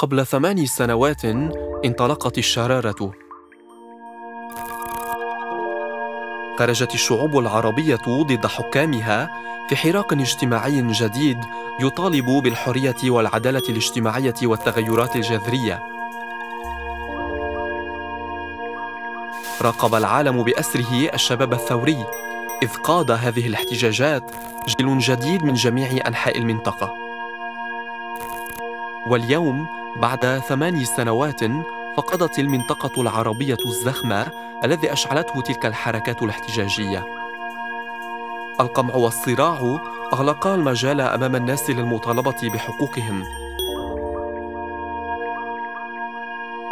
قبل 8 سنوات انطلقت الشرارة. خرجت الشعوب العربية ضد حكامها في حراك اجتماعي جديد يطالب بالحرية والعدالة الاجتماعية والتغيرات الجذرية. راقب العالم بأسره الشباب الثوري، إذ قاد هذه الاحتجاجات جيل جديد من جميع أنحاء المنطقة. واليوم بعد 8 سنوات فقدت المنطقة العربية الزخمة الذي أشعلته تلك الحركات الاحتجاجية. القمع والصراع أغلقا المجال أمام الناس للمطالبة بحقوقهم.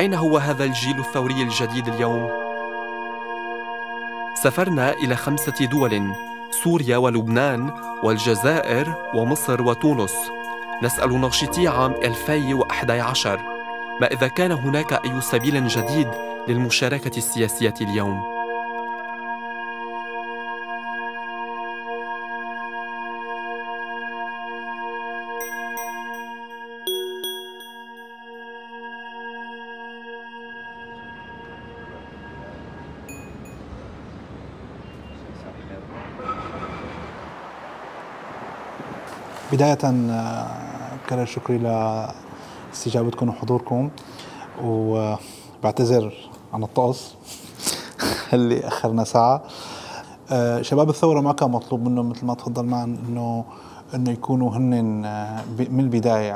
أين هو هذا الجيل الثوري الجديد اليوم؟ سافرنا إلى 5 دول: سوريا ولبنان والجزائر ومصر وتونس، نسأل ناشطي عام 2011 ما إذا كان هناك أي سبيل جديد للمشاركة السياسية اليوم. بداية كل الشكر لاستجابتكم وحضوركم، وبعتذر عن الطقس اللي أخرنا ساعة. شباب الثورة ما كان مطلوب منهم مثل ما تفضل معنا إنه يكونوا هن من البداية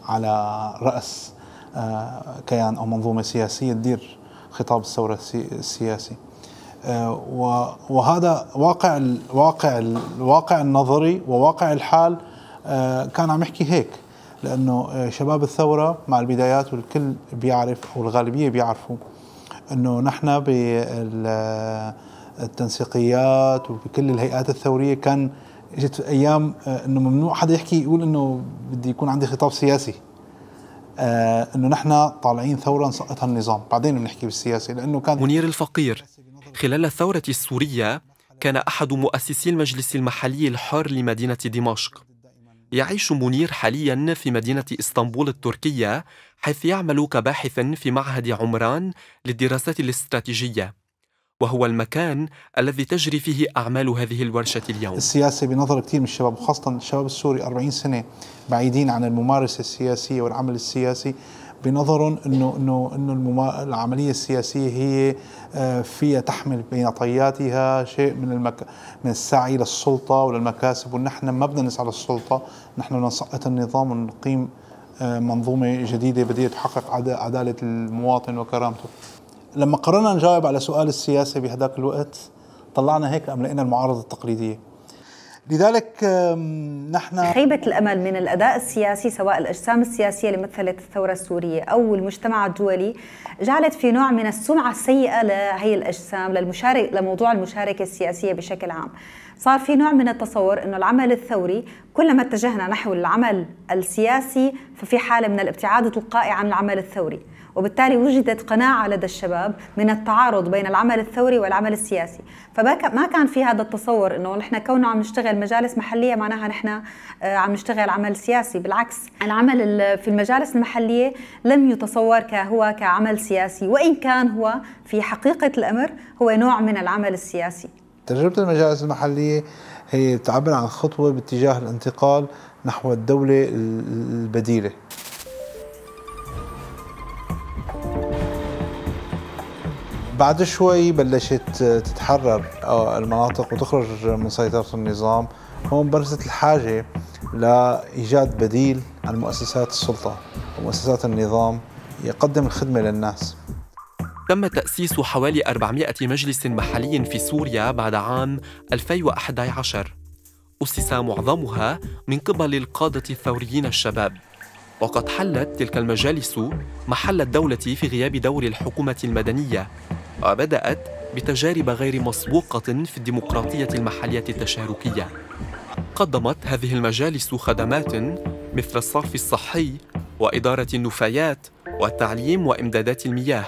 على رأس كيان أو منظومة سياسية تدير خطاب الثورة السياسي. وهذا الواقع النظري وواقع الحال كان عم يحكي هيك، لأنه شباب الثورة مع البدايات والكل بيعرف أو الغالبية بيعرفوا أنه نحن بالتنسيقيات وبكل الهيئات الثورية كان اجت أيام أنه ممنوع حدا يحكي يقول أنه بدي يكون عندي خطاب سياسي، أنه نحن طالعين ثورة نسقطها النظام، بعدين بنحكي بالسياسي. لأنه كان منير الفقير خلال الثورة السورية كان أحد مؤسسي المجلس المحلي الحر لمدينة دمشق. يعيش منير حالياً في مدينة إسطنبول التركية، حيث يعمل كباحث في معهد عمران للدراسات الاستراتيجية، وهو المكان الذي تجري فيه أعمال هذه الورشة اليوم. السياسة بنظر كثير من الشباب وخاصة الشباب السوري 40 سنة بعيدين عن الممارسة السياسية والعمل السياسي، بنظرهم إنه العملية السياسية هي فيها تحمل بين طياتها شيء من السعي للسلطة وللمكاسب، ونحن ما بدنا نسعى للسلطة، نحن بدنا نسقط النظام ونقيم منظومة جديدة بديلة تحقق عدالة المواطن وكرامته. لما قررنا نجاوب على سؤال السياسة بهذاك الوقت طلعنا هيك أم لقينا المعارضة التقليدية. لذلك نحن خيبة الأمل من الأداء السياسي سواء الأجسام السياسية اللي مثلت الثورة السورية أو المجتمع الدولي جعلت في نوع من السمعة السيئة لهي الأجسام لموضوع المشاركة السياسية بشكل عام. صار في نوع من التصور أنه العمل الثوري كلما اتجهنا نحو العمل السياسي ففي حالة من الابتعاد التلقائي عن العمل الثوري، وبالتالي وجدت قناعة لدى الشباب من التعارض بين العمل الثوري والعمل السياسي. فما كان في هذا التصور انه نحن كوننا عم نشتغل مجالس محلية معناها نحن عم نشتغل عمل سياسي. بالعكس، العمل في المجالس المحلية لم يتصور هو كعمل سياسي، وإن كان هو في حقيقة الأمر هو نوع من العمل السياسي. تجربة المجالس المحلية هي تعبر عن خطوة باتجاه الانتقال نحو الدولة البديلة. بعد شوي بلشت تتحرر المناطق وتخرج من سيطرة النظام. هون برزت الحاجة لإيجاد بديل عن مؤسسات السلطة ومؤسسات النظام يقدم الخدمة للناس. تم تأسيس حوالي 400 مجلس محلي في سوريا بعد عام 2011، أسس معظمها من قبل القادة الثوريين الشباب، وقد حلت تلك المجالس محل الدولة في غياب دور الحكومة المدنية، وبدأت بتجارب غير مسبوقة في الديمقراطية المحلية التشاركية. قدمت هذه المجالس خدمات مثل الصرف الصحي وإدارة النفايات والتعليم وإمدادات المياه،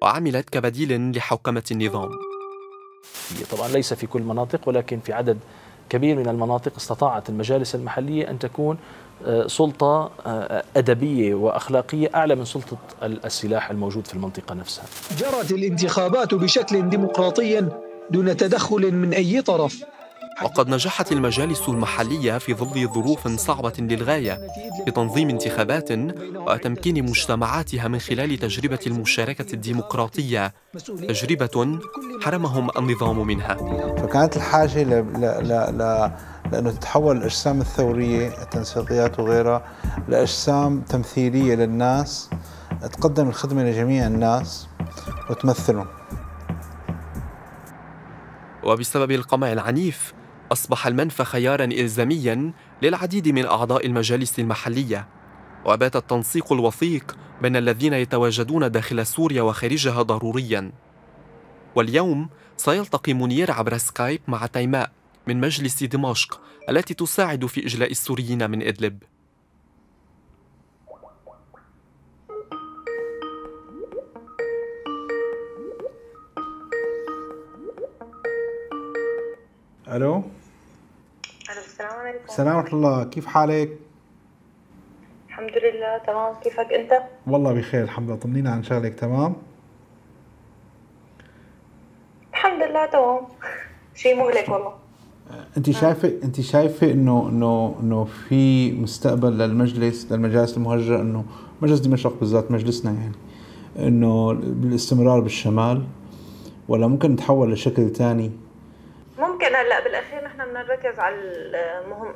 وعملت كبديل لحوكمة النظام. طبعا ليس في كل المناطق ولكن في عدد كبير من المناطق استطاعت المجالس المحلية أن تكون سلطة أدبية وأخلاقية أعلى من سلطة السلاح الموجود في المنطقة نفسها. جرت الانتخابات بشكل ديمقراطي دون تدخل من أي طرف. وقد نجحت المجالس المحلية في ظل ظروف صعبة للغاية في تنظيم انتخابات وتمكين مجتمعاتها من خلال تجربة المشاركة الديمقراطية، تجربة حرمهم النظام منها. فكانت الحاجة لأنه تتحول الأجسام الثورية التنسيقيات وغيرها لأجسام تمثيلية للناس تقدم الخدمة لجميع الناس وتمثلهم. وبسبب القمع العنيف أصبح المنفى خياراً إلزامياً للعديد من أعضاء المجالس المحلية، وبات التنسيق الوثيق بين الذين يتواجدون داخل سوريا وخارجها ضرورياً. واليوم سيلتقي منير عبر سكايب مع تيماء من مجلس دمشق التي تساعد في إجلاء السوريين من إدلب. ألو. السلام عليكم. السلام ورحمة الله، كيف حالك؟ الحمد لله تمام، كيفك أنت؟ والله بخير الحمد لله، طمنينا عن شغلك. تمام؟ الحمد لله تمام. شيء مهلك والله. انت شايفه انه في مستقبل للمجالس المهجرة، انه مجلس دمشق بالذات مجلسنا يعني انه بالاستمرار بالشمال، ولا ممكن نتحول لشكل ثاني؟ ممكن. هلا بالاخير نحن بدنا نركز على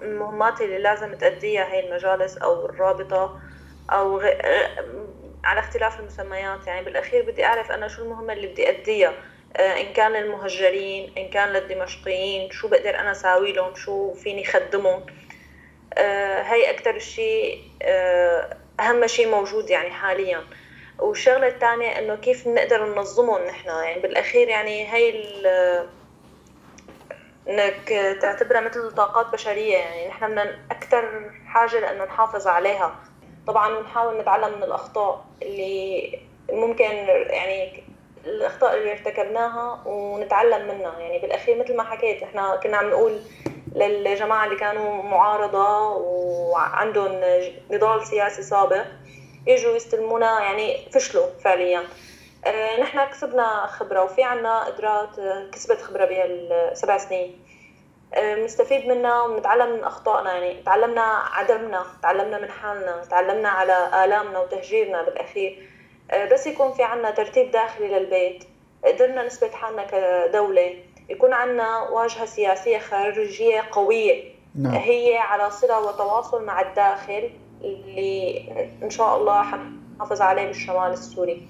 المهمات اللي لازم تأديها هي المجالس او الرابطه او على اختلاف المسميات. يعني بالاخير بدي اعرف انا شو المهمه اللي بدي اديها، ان كان للمهجرين ان كان للدمشقيين، شو بقدر انا اساوي لهم، شو فيني خدمهم. هي اكثر شيء اهم شيء موجود يعني حاليا. والشغله الثانيه انه كيف بنقدر ننظمهم نحن. يعني بالاخير يعني هي انك تعتبرها مثل طاقات بشريه. يعني نحن بدنا اكثر حاجه لانه نحافظ عليها. طبعا بنحاول نتعلم من الاخطاء اللي ممكن، يعني الاخطاء اللي ارتكبناها ونتعلم منها. يعني بالاخير مثل ما حكيت نحن كنا عم نقول للجماعه اللي كانوا معارضه وعندهم نضال سياسي سابق يجوا يستلمونا، يعني فشلوا فعليا. نحن كسبنا خبرة وفي عنا قدرات كسبت خبرة بهال7 سنين نستفيد منها ونتعلم من أخطائنا. يعني تعلمنا عدمنا، تعلمنا من حالنا، تعلمنا على آلامنا وتهجيرنا بالأخير. بس يكون في عنا ترتيب داخلي للبيت، قدرنا نثبت حالنا كدولة، يكون عنا واجهة سياسية خارجية قوية. نعم. هي على صلة وتواصل مع الداخل اللي إن شاء الله حنحافظ عليه بالشمال السوري.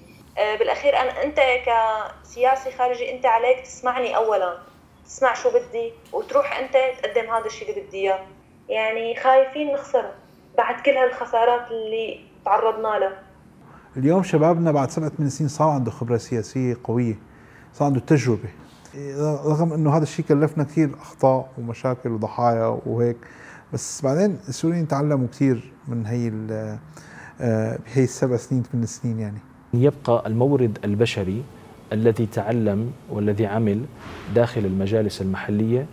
بالاخير انت كسياسي خارجي انت عليك تسمعني اولا، تسمع شو بدي وتروح انت تقدم هذا الشيء اللي بدي اياه. يعني خايفين نخسره بعد كل هالخسارات اللي تعرضنا له. اليوم شبابنا بعد 7-8 سنين صار عنده خبرة سياسية قوية، صار عنده تجربة، رغم انه هذا الشيء كلفنا كثير اخطاء ومشاكل وضحايا وهيك، بس بعدين السوريين تعلموا كثير من هي 7 سنين 8 سنين. يعني يبقى المورد البشري الذي تعلم والذي عمل داخل المجالس المحلية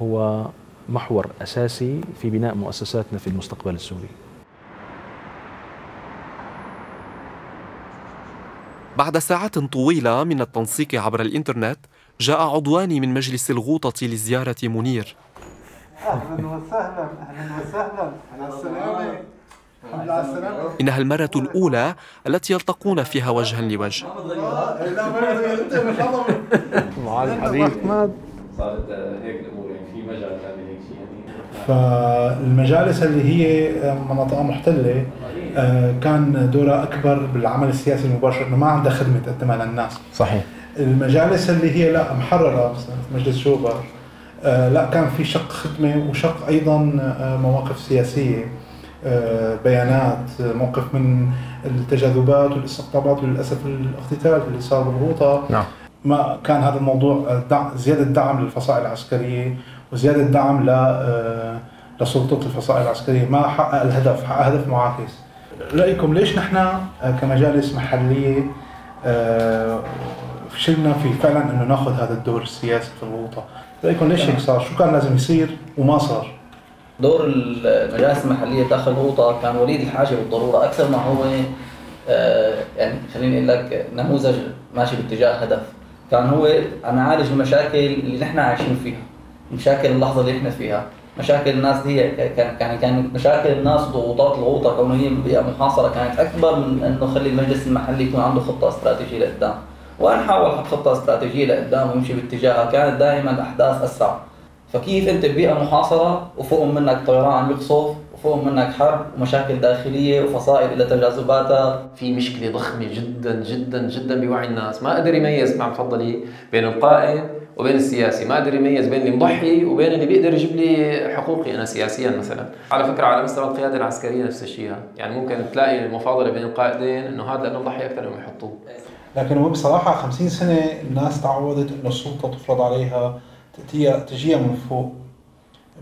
هو محور أساسي في بناء مؤسساتنا في المستقبل السوري. بعد ساعات طويلة من التنسيق عبر الإنترنت، جاء عضوان من مجلس الغوطة لزيارة منير. أهلا وسهلا. أهلا وسهلا. على السلامة. إنها المرة الأولى التي يلتقون فيها وجها لوجه. معاذ الحبيب. صارت هيك الأمور، يعني في مجال تعمل هيك شيء يعني. فالمجالس اللي هي مناطق محتلة كان دورها أكبر بالعمل السياسي المباشر، إنه ما عندها خدمة تقدمها للناس. صحيح. المجالس اللي هي لا محررة مثلا مجلس شوبر لا كان في شق خدمة وشق أيضا مواقف سياسية، بيانات، موقف من التجاذبات والاستقطابات، وللأسف الاقتتال اللي صار بالغوطة. نعم. ما كان هذا الموضوع زيادة دعم للفصائل العسكرية وزيادة دعم لسلطة الفصائل العسكرية، ما حقق الهدف، حقق هدف معاكس. رأيكم ليش نحن كمجالس محلية فشلنا في فعلا انه ناخذ هذا الدور السياسي في الغوطه. رايكم ليش هيك صار؟ شو كان لازم يصير وما صار؟ دور المجالس المحليه داخل الغوطه كان وليد الحاجه بالضروره اكثر ما هو يعني خليني اقول لك نموذج ماشي باتجاه هدف. كان هو عم يعالج المشاكل اللي نحن عايشين فيها، مشاكل اللحظه اللي احنا فيها، مشاكل الناس هي كانت مشاكل الناس وضغوطات الغوطه كونه هي بيئه محاصره كانت اكبر من انه خلي المجلس المحلي يكون عنده خطه استراتيجيه لقدام. وانا حاول احط خطه استراتيجيه لقدام ويمشي باتجاهها، كانت دائما الاحداث اسرع. فكيف انت ببيئه محاصره وفوق منك طيران عم يقصف وفوق منك حرب ومشاكل داخليه وفصائل الى تجاذباتها. في مشكله ضخمه جدا جدا جدا بوعي الناس، ما قدر يميز مع تفضلي بين القائد وبين السياسي، ما قدر يميز بين اللي مضحي وبين اللي بيقدر يجيب لي حقوقي انا سياسيا مثلا. على فكره على مستوى القياده العسكريه نفس الشيء، يعني ممكن تلاقي المفاضله بين القائدين انه هذا لانه مضحي اكثر من يحطوه. لكن هو بصراحه 50 سنه الناس تعودت انه السلطه تفرض عليها تجيها من فوق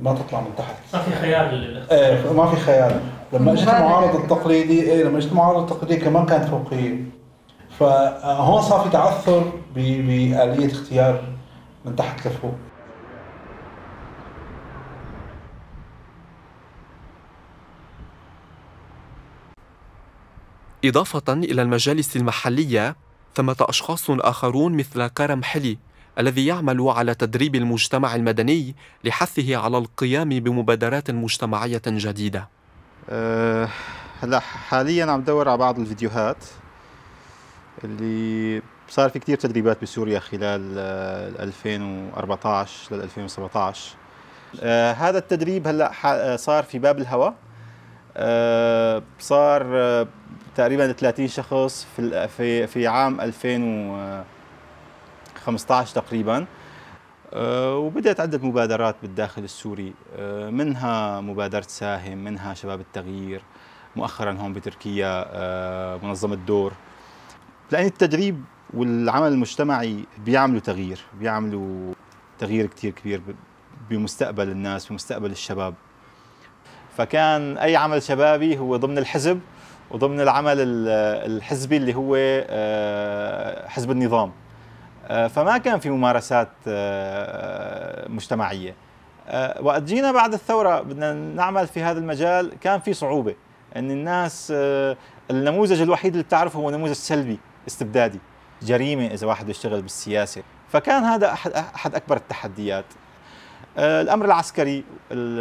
ما تطلع من تحت. ما في خيار ما في خيار. لما اجت المعارضه التقليدي لما اجت المعارضه التقليديه كمان كانت فوقيه. فهون صار في تعثر بآلية اختيار من تحت لفوق. إضافة إلى المجالس المحلية، ثمة أشخاص آخرون مثل كرم حلي الذي يعمل على تدريب المجتمع المدني لحثه على القيام بمبادرات مجتمعية جديدة. هلا حاليا عم بدور على بعض الفيديوهات اللي صار في كتير تدريبات بسوريا خلال 2014 لل 2017. هذا التدريب هلا صار في باب الهوى، صار تقريبا 30 شخص في عام 2015 تقريبا، وبدأت عدة مبادرات بالداخل السوري، منها مبادرة ساهم، منها شباب التغيير، مؤخرا هون بتركيا منظمة دور. لأن التدريب والعمل المجتمعي بيعملوا تغيير كتير كبير بمستقبل الناس، بمستقبل الشباب. فكان أي عمل شبابي هو ضمن الحزب وضمن العمل الحزبي اللي هو حزب النظام، فما كان في ممارسات مجتمعية. وقت جينا بعد الثورة بدنا نعمل في هذا المجال كان في صعوبة، أن الناس النموذج الوحيد اللي بتعرفه هو نموذج سلبي استبدادي، جريمة إذا واحد يشتغل بالسياسة. فكان هذا أحد أكبر التحديات. الأمر العسكري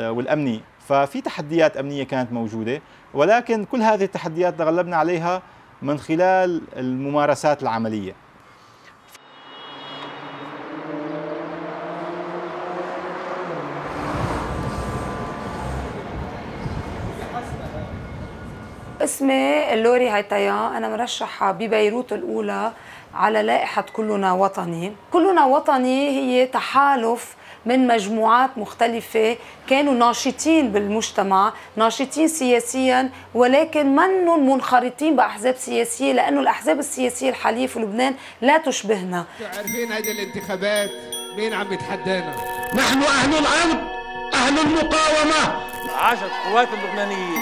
والأمني، ففي تحديات أمنية كانت موجودة، ولكن كل هذه التحديات تغلبنا عليها من خلال الممارسات العملية. اسمي اللوري هيتايا، أنا مرشحة ببيروت الأولى على لائحة كلنا وطني. كلنا وطني هي تحالف من مجموعات مختلفة كانوا ناشطين بالمجتمع، ناشطين سياسيا، ولكن منهم منخرطين بأحزاب سياسية، لأنه الأحزاب السياسية الحالية في لبنان لا تشبهنا. عارفين هذه الانتخابات مين عم يتحدانا؟ نحن أهل الأرض، أهل المقاومة. عاشت القوات اللبنانية،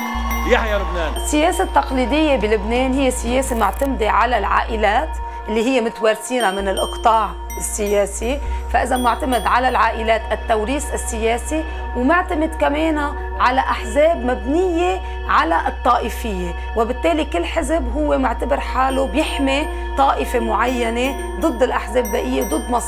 يحيى لبنان. السياسة التقليدية بلبنان هي سياسة معتمدة على العائلات اللي هي متوارثينها من الإقطاع السياسي، فإذا معتمد على العائلات التوريث السياسي، ومعتمد كمان على أحزاب مبنية على الطائفية، وبالتالي كل حزب هو معتبر حاله بيحمي طائفة معينة ضد الأحزاب البقية، ضد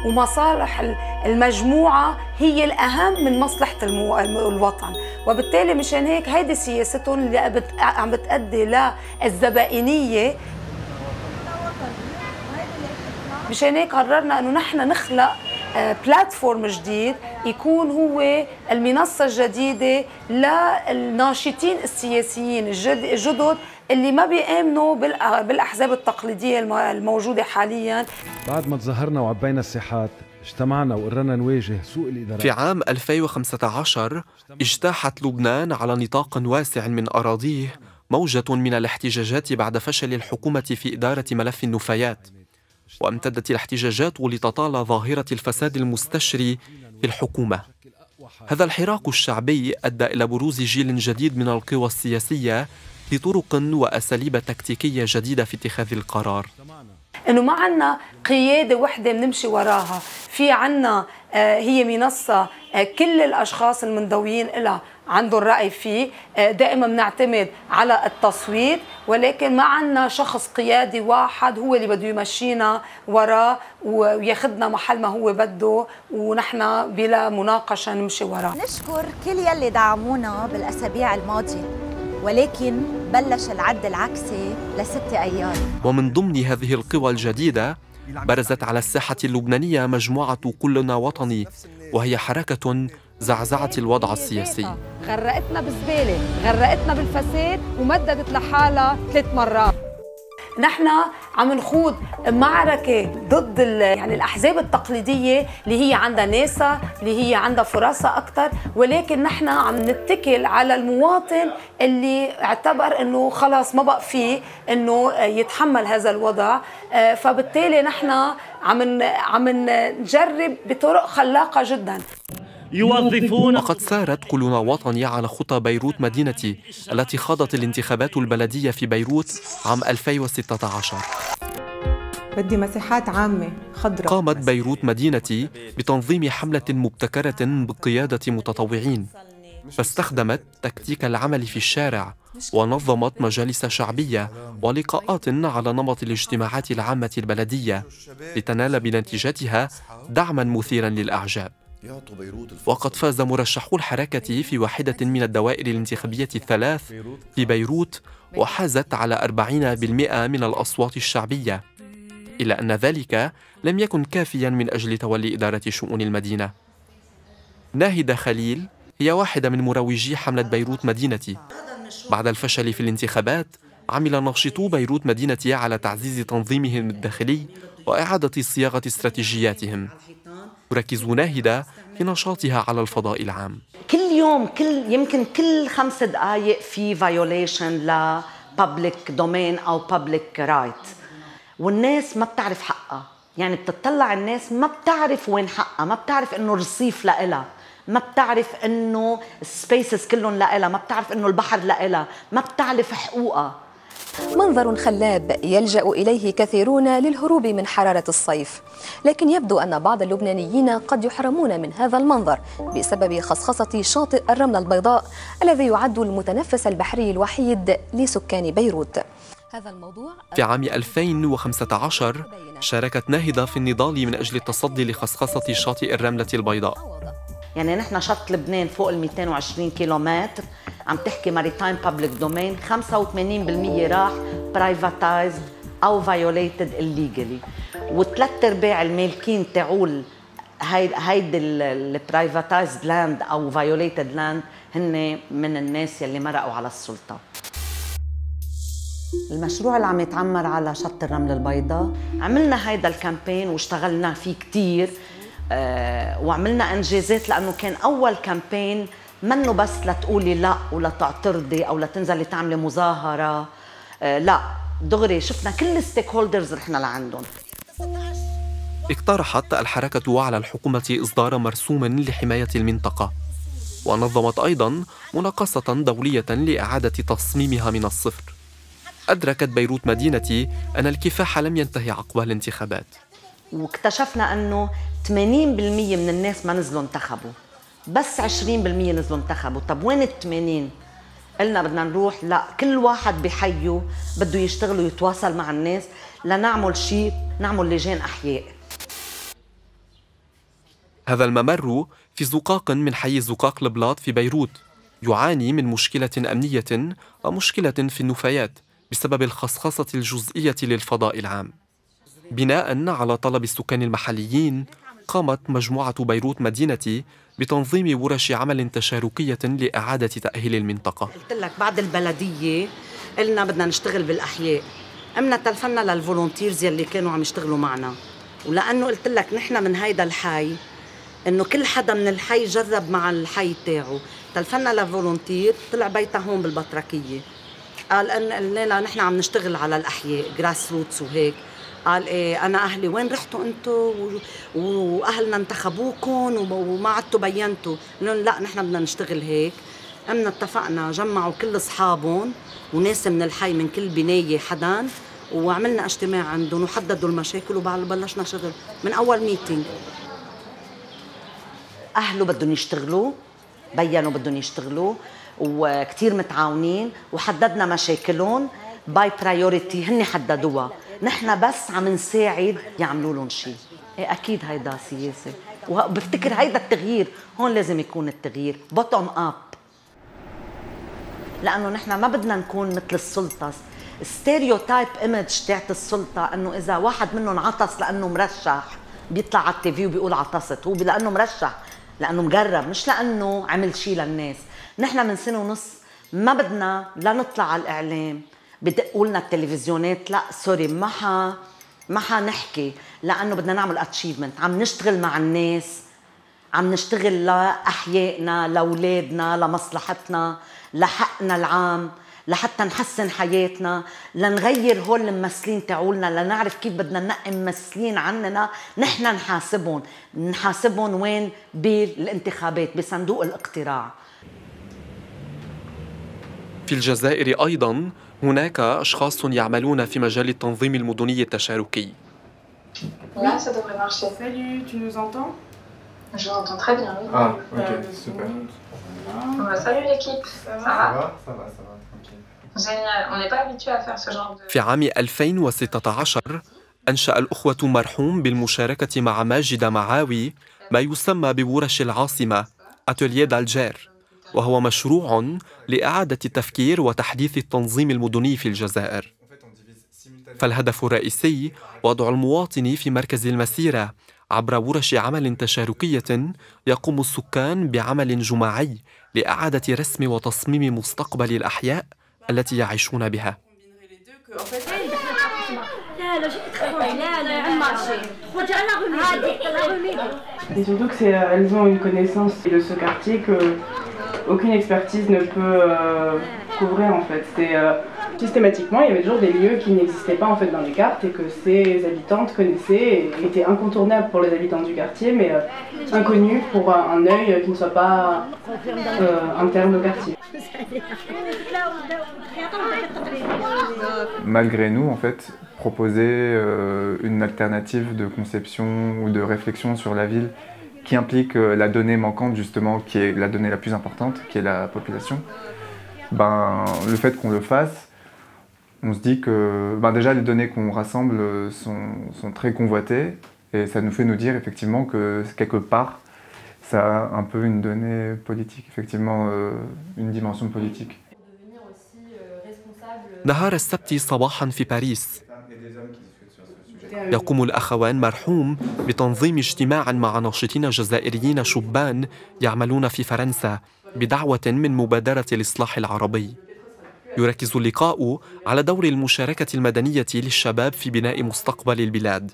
ومصالح المجموعة هي الأهم من مصلحة الوطن. وبالتالي مشان هيك هيدي سياستهم اللي عم بتأدي للزبائنية. مشان هيك قررنا انه نحن نخلق بلاتفورم جديد يكون هو المنصة الجديدة للناشطين السياسيين الجدد اللي ما بيآمنوا بالأحزاب التقليدية الموجودة حاليا. بعد ما تظاهرنا وعبينا الساحات اجتمعنا وقررنا نواجه سوء الإدارات. في عام 2015 اجتاحت لبنان على نطاق واسع من أراضيه موجة من الاحتجاجات بعد فشل الحكومة في إدارة ملف النفايات، وامتدت الاحتجاجات لتطال ظاهرة الفساد المستشري في الحكومة. هذا الحراك الشعبي أدى إلى بروز جيل جديد من القوى السياسية بطرق وأساليب تكتيكية جديدة في اتخاذ القرار. انه ما عندنا قياده وحده بنمشي وراها، في عندنا هي منصه كل الاشخاص المنضويين لها عندهم رأي فيه، دائما بنعتمد على التصويت، ولكن ما عندنا شخص قيادي واحد هو اللي بده يمشينا وراه وياخذنا محل ما هو بده ونحن بلا مناقشة نمشي وراه. نشكر كل يلي دعمونا بالأسابيع الماضية، ولكن بلش العد العكسي ل6 أيار. ومن ضمن هذه القوى الجديدة برزت على الساحة اللبنانية مجموعة كلنا وطني، وهي حركة زعزعت الوضع السياسي. غرقتنا بالزبالة، غرقتنا بالفساد، ومددت لحالها 3 مرات. نحن عم نخوض معركة ضد يعني الأحزاب التقليدية اللي هي عندها ناسا، اللي هي عندها فرصة أكثر، ولكن نحن عم نتكل على المواطن اللي اعتبر إنه خلاص ما بقى فيه إنه يتحمل هذا الوضع، فبالتالي نحن عم نجرب بطرق خلاقة جدا. وقد سارت كلنا وطني على خطى بيروت مدينتي التي خاضت الانتخابات البلدية في بيروت عام 2016. بدي مساحات عامة خضراء. قامت بيروت مدينتي بتنظيم حملة مبتكرة بقيادة متطوعين، فاستخدمت تكتيك العمل في الشارع ونظمت مجالس شعبية ولقاءات على نمط الاجتماعات العامة البلدية لتنال بنتيجتها دعما مثيرا للأعجاب. وقد فاز مرشحو الحركة في واحدة من الدوائر الانتخابية ال3 في بيروت وحازت على 40% من الأصوات الشعبية، إلا أن ذلك لم يكن كافيا من أجل تولي إدارة شؤون المدينة. ناهدة خليل هي واحدة من مروجي حملة بيروت مدينتي. بعد الفشل في الانتخابات عمل ناشطو بيروت مدينتي على تعزيز تنظيمهم الداخلي وإعادة صياغة استراتيجياتهم. تركز ناهدة في نشاطها على الفضاء العام. كل يوم يمكن كل 5 دقائق في فايوليشن ل public domain أو public right، والناس ما بتعرف حقها، يعني بتطلع الناس ما بتعرف وين حقها، ما بتعرف إنه الرصيف لإلها، ما بتعرف إنه السبيسز كلهم لإلها، ما بتعرف إنه البحر لإلها، ما بتعرف حقوقها. منظر خلاب يلجأ إليه كثيرون للهروب من حرارة الصيف، لكن يبدو أن بعض اللبنانيين قد يحرمون من هذا المنظر بسبب خصخصة شاطئ الرملة البيضاء الذي يعد المتنفس البحري الوحيد لسكان بيروت. هذا الموضوع في عام 2015 شاركت ناهدة في النضال من أجل التصدي لخصخصة شاطئ الرملة البيضاء. يعني نحن شط لبنان فوق 220 كيلومتر، عم تحكي ماريتايم بابليك دومين، 85% راح برايفاتايزد او فايوليتد الليجلي، و3/4 المالكين تاعول هيدي البرايفاتايزد لاند او فايوليتد لاند هن من الناس يلي مرقوا على السلطه. المشروع اللي عم يتعمر على شط الرمل البيضاء عملنا هيدا الكامبين واشتغلنا فيه كتير، وعملنا انجازات لانه كان اول كامبين منه بس لتقولي لا ولا تعترضي او لتنزلي تعملي مظاهره، لا دغري شفنا كل الستيك هولدرز رحنا لعندهم. اقترحت الحركة على الحكومة إصدار مرسوم لحماية المنطقة، ونظمت أيضا مناقصة دولية لإعادة تصميمها من الصفر. أدركت بيروت مدينتي أن الكفاح لم ينتهي عقب الانتخابات، واكتشفنا أنه 80% من الناس ما نزلوا انتخبوا، بس 20% نزلوا انتخبوا. طب وين ال80؟ قلنا بدنا نروح، لا كل واحد بحيه بده يشتغل ويتواصل مع الناس لنعمل شيء، نعمل لجان أحياء. هذا الممر في زقاق من حي زقاق البلاط في بيروت يعاني من مشكلة أمنية ومشكلة في النفايات بسبب الخصخصة الجزئية للفضاء العام. بناء على طلب السكان المحليين قامت مجموعة بيروت مدينتي بتنظيم ورش عمل تشاركية لإعادة تأهيل المنطقة. قلت لك بعد البلدية قلنا بدنا نشتغل بالأحياء، قمنا تلفنا للفولونتيرز يلي كانوا عم يشتغلوا معنا، ولأنه قلت لك نحن من هيدا الحي إنه كل حدا من الحي جرب مع الحي تاعه، تلفنا لفولونتير طلع بيتها هون بالبطركية، قال قلنا نحن عم نشتغل على الأحياء جراس روتس وهيك. قال ايه انا اهلي وين رحتوا انتوا واهلنا انتخبوكم وما عدتوا بينتوا؟ قلنا لا نحن بدنا نشتغل هيك. قمنا اتفقنا جمعوا كل اصحابهم وناس من الحي من كل بنايه حدا وعملنا اجتماع عندهم وحددوا المشاكل وبلشنا شغل من أول ميتينج. أهله بدهم يشتغلوا، بيّنوا بدهم يشتغلوا وكتير متعاونين وحددنا مشاكلهم باي برايورتي، هن حددوها، نحن بس عم نساعد يعملوا لهم شيء. أكيد هيدا سياسة، وبفتكر هيدا التغيير هون لازم يكون التغيير بوتوم اب، لأنه نحن ما بدنا نكون مثل السلطة. ستيريوتايب ايمج تاعت السلطة انه اذا واحد منهم عطس لانه مرشح بيطلع على التي في وبيقول عطست، هو لانه مرشح، لانه مقرب، مش لانه عمل شيء للناس. نحن من سنة ونص ما بدنا لا نطلع على الاعلام بدقوا لنا التلفزيونات، لا سوري ما حنحكي، لانه بدنا نعمل اتشيفمنت، عم نشتغل مع الناس، عم نشتغل لاحيائنا، لاولادنا، لمصلحتنا، لحقنا العام، لحتى نحسن حياتنا، لنغير هول الممثلين تاعولنا، لنعرف كيف بدنا ننقي ممثلين عننا، نحن نحاسبهم وين؟ بالانتخابات، بصندوق الاقتراع. في الجزائر أيضاً هناك أشخاص يعملون في مجال التنظيم المدني التشاركي. Là, ça devrait marcher. Salut, tu nous entends? Je vous entends très bien, oui. Ah, ok, super. Salut l'équipe. Ça va? Ça va, tranquille. Génial. On n'est pas habitué à faire ce genre de... في عام 2016 أنشأ الأخوة مرحوم بالمشاركة مع ماجد معاوي ما يسمى بورش العاصمة أتوليه دالجير، وهو مشروع لإعادة التفكير وتحديث التنظيم المدني في الجزائر. فالهدف الرئيسي وضع المواطن في مركز المسيرة عبر ورش عمل تشاركية يقوم السكان بعمل جماعي لإعادة رسم وتصميم مستقبل الأحياء التي يعيشون بها. Et surtout qu'elles ont une connaissance de ce quartier qu'aucune expertise ne peut couvrir en fait. Systématiquement, il y avait toujours des lieux qui n'existaient pas en fait dans les cartes et que ces habitantes connaissaient et étaient incontournables pour les habitants du quartier, mais inconnus pour un œil qui ne soit pas interne au quartier. Malgré nous, en fait, proposer une alternative de conception ou de réflexion sur la ville qui implique la donnée manquante justement, qui est la donnée la plus importante, qui est la population, le fait qu'on le fasse, on se dit que déjà les données qu'on rassemble sont très convoitées et ça nous fait nous dire effectivement que quelque part ça a un peu une donnée politique, effectivement une dimension politique. نهار السبت صباحا في باريس يقوم الأخوان مرحوم بتنظيم اجتماع مع ناشطين جزائريين شبان يعملون في فرنسا بدعوة من مبادرة الإصلاح العربي. يركز اللقاء على دور المشاركة المدنية للشباب في بناء مستقبل البلاد.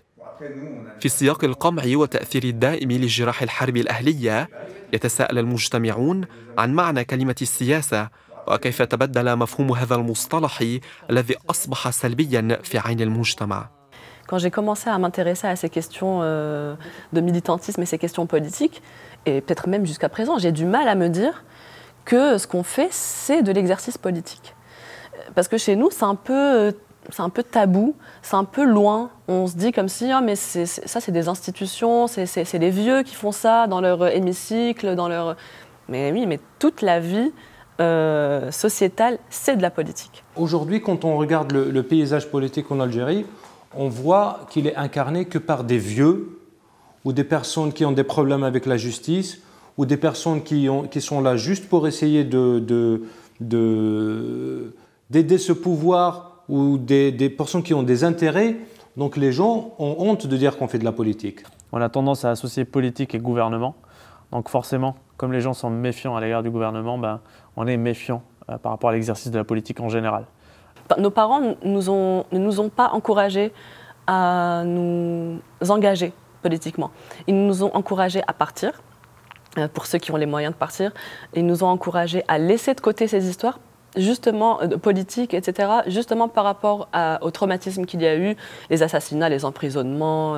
في سياق القمع وتأثير الدائم لجراح الحرب الأهلية، يتساءل المجتمعون عن معنى كلمة السياسة وكيف تبدل مفهوم هذا المصطلح الذي أصبح سلبياً في عين المجتمع. Quand j'ai commencé à m'intéresser à ces questions de militantisme et ces questions politiques, et peut-être même jusqu'à présent, j'ai du mal à me dire que ce qu'on fait, c'est de l'exercice politique. Parce que chez nous, c'est un peu tabou, c'est un peu loin. On se dit comme si mais ça, c'est des institutions, c'est les vieux qui font ça dans leur hémicycle, dans leur... Mais oui, mais toute la vie sociétale, c'est de la politique. Aujourd'hui, quand on regarde le paysage politique en Algérie, on voit qu'il est incarné que par des vieux ou des personnes qui ont des problèmes avec la justice ou des personnes qui sont là juste pour essayer d'aider ce pouvoir ou des personnes qui ont des intérêts. Donc les gens ont honte de dire qu'on fait de la politique. On a tendance à associer politique et gouvernement. Donc forcément, comme les gens sont méfiants à l'égard du gouvernement, on est méfiant par rapport à l'exercice de la politique en général. Nos parents ne nous ont pas encouragés à nous engager politiquement. Ils nous ont encouragés à partir, pour ceux qui ont les moyens de partir. Ils nous ont encouragés à laisser de côté ces histoires, justement politiques, etc., justement par rapport au traumatisme qu'il y a eu, les assassinats, les emprisonnements,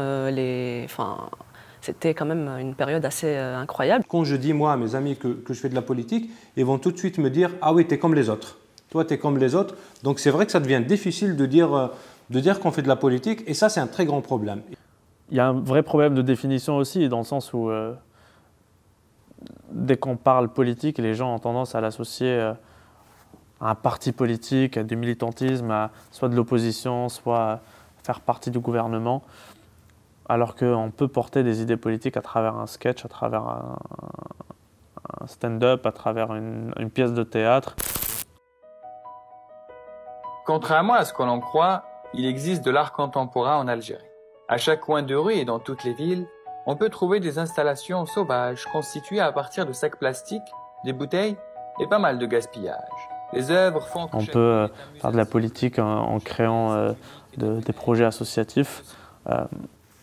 c'était quand même une période assez incroyable. Quand je dis moi à mes amis que je fais de la politique, ils vont tout de suite me dire « Ah oui, t'es comme les autres. Toi, t'es comme les autres. » Donc c'est vrai que ça devient difficile de dire de dire qu'on fait de la politique, et ça c'est un très grand problème. Il y a un vrai problème de définition aussi, dans le sens où dès qu'on parle politique, les gens ont tendance à l'associer à un parti politique, à du militantisme, à soit de l'opposition, soit faire partie du gouvernement, alors qu'on peut porter des idées politiques à travers un sketch, à travers un stand-up, à travers une pièce de théâtre. Contrairement à ce que l'on croit, il existe de l'art contemporain en Algérie. À chaque coin de rue et dans toutes les villes, on peut trouver des installations sauvages constituées à partir de sacs plastiques, des bouteilles et pas mal de gaspillage. Les œuvres font... On peut faire de la politique en créant des projets associatifs,